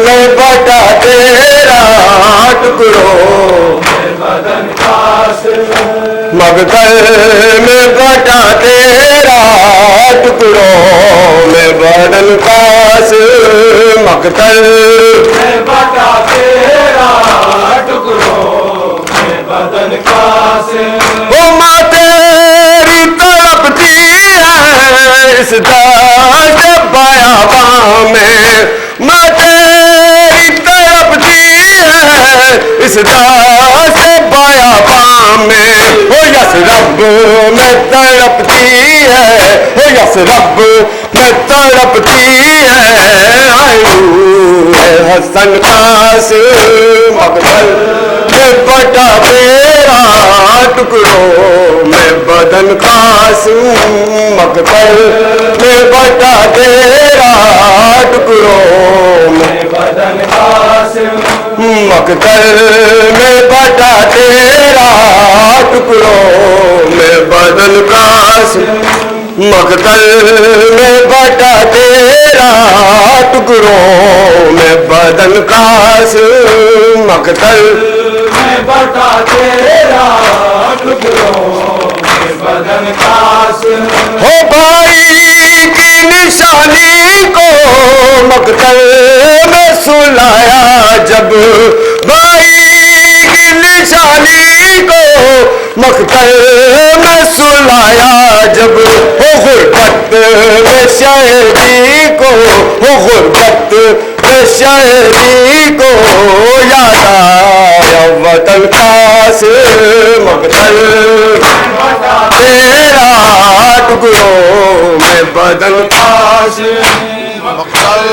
میں بٹا تیرا ٹکڑوں میں بدن قاسم مقتل میں بٹا تیرا ٹکڑوں میں بدن قاسم مقتل میں بٹا تیرا ٹکڑوں میں بدن قاسم وہ ماں تیری تڑپتی ہے اس دشت بیاباں میں ماں تیری تڑپتی ہے اس دشت بیاباں میں ہو یس رب میں تڑپتی ہے ہو یس رب میں تڑپتی ہے حسن قاسم مقتل میں بٹا تیرا ٹکڑوں میں بدن قاسم مقتل میں بٹا تیرا ٹکڑوں میں بدن قاسم مقتل میں بٹا تیرا ٹکڑوں میں بدن قاسم مقتل میں بٹا تیرا ٹکڑوں میں بدن قاسم مقتل میں بٹا تیرا ٹکڑوں میں بدن قاسم ہو بھائی کی نشانی کو مقتل میں سلایا جب بھائی کی نشانی کو مقتل میں سلایا جب ہو غربت میں شہری کو ہو غربت میں شہری کو یاد آیا وطن قاسم مقتل تیرا ٹکڑوں میں بدن قاسم مقتل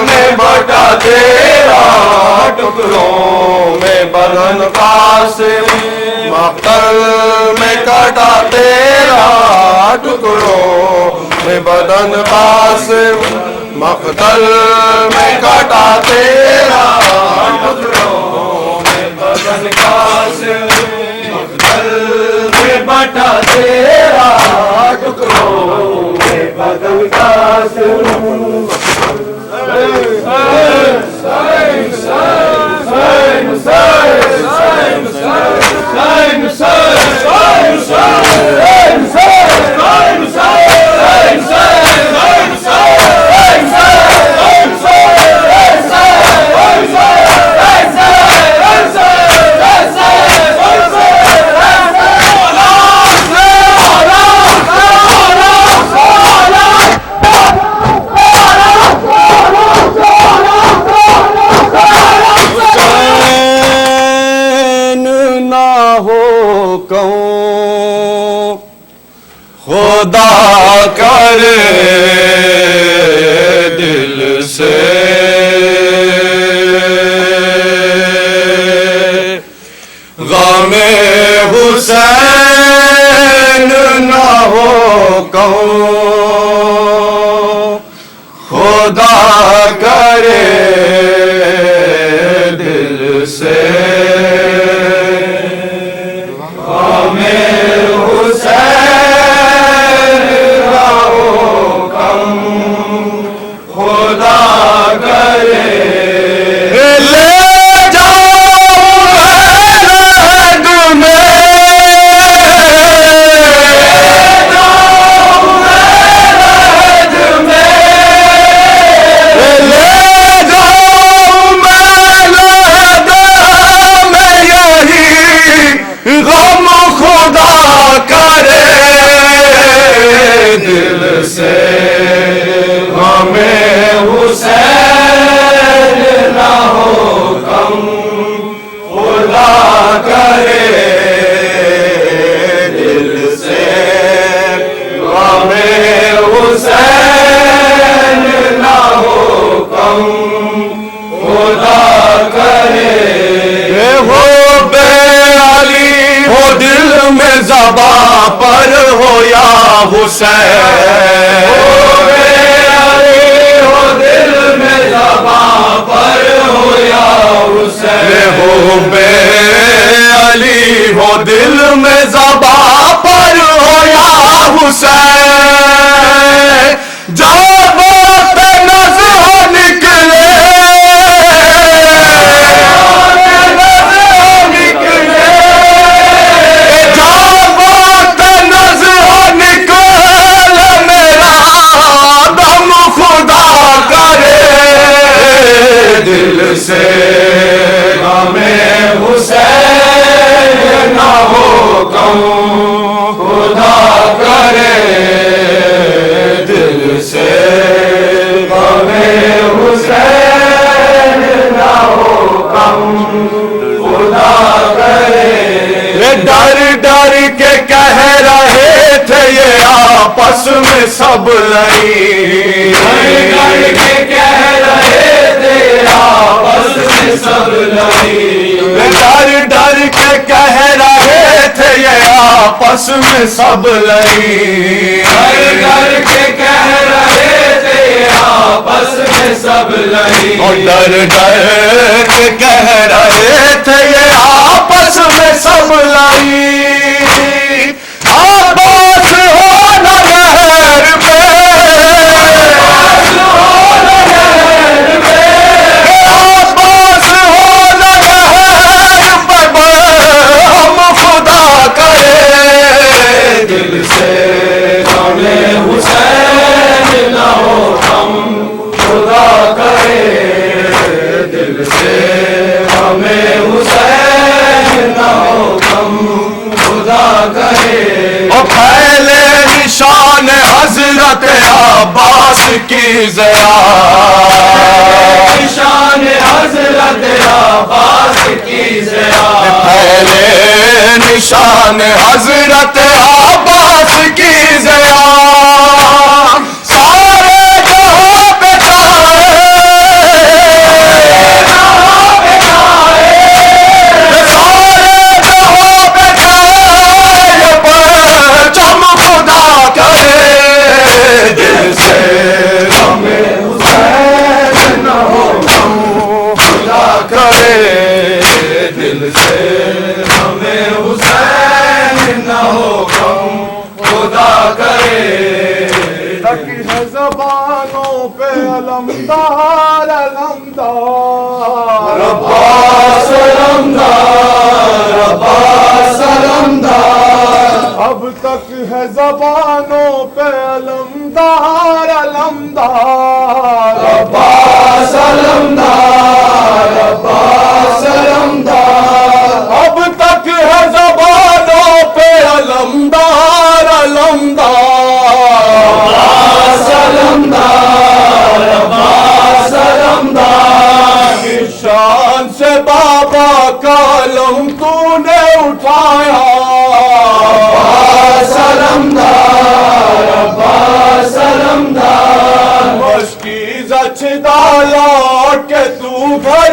میں بٹا تیرا ٹکڑوں میں بدن قاسم مقتل میں کٹا تیرا ٹکڑوں میں بدن قاسم مقتل میں کٹا تیرا ٹکڑوں میں بدن قاسم مقتل میں بٹا تیرا ٹکڑوں میں بدن قاسم خدا کرے دل سے غم حسین نہ ہو کہوں خدا کرے زباں پر ہو یا حسین، ہو دل میں زباں پر ہو یا حسین، ہو بے علی ہو دل میں زباں پر ہو یا حسین، جب وقت نظر نکلے دل سے ہمیں حسین نہ ہو کم، خدا کرے دل سے ہمیں حسین نہ ہو کم، خدا کرے۔ ڈر ڈر کے کہہ رہے تھے یہ آپس میں سب لئی، ڈر کے کہہ رہے آپس میں سب لئی، ڈر ڈر کے کہہ رہے تھے یہ آپس میں سب لئی، ڈر ڈر کے کہہ رہے تھے آپس میں سب لئی، اور ڈر ڈر کے کہہ رہے تھے یہ آپس میں سب لئی، آباس ہو نہ نہر پہ، دل سے ہمیں حسین نہ ہو کم، خدا کرے دل سے ہمیں حسین نہ ہو کم، خدا کرے۔ اور پہلے نشان حضرت عباس کی ضیا، نشان حضرت عباس کی ضیا، پہلے نشان حضرت عباس کی ضیا، سارے جہاں پہ چھائے، سارے جہاں پہ چھائے پرچم، خدا کرے دل سے ہمیں حسین نہ ہو کم، خدا کرے دل سے ہمیں حسین نہ ہو کم، خدا کرے۔ تک ہے زبانوں پہ علمدار علمدار، عباس علمدار، عباس علمدار، اب تک ہے زبانوں پہ علمدار علمدار، عباس علمدار، عباس علمدار، اب تک ہے زبانوں پہ علمدار علمدار، عباس علمدار، عباس علمدار، کس شان سے بابا کا علم تو نے اٹھایا، عباس علمدار، عباس علمدار، مشکیز اچھ ڈالا کہ تو بھائی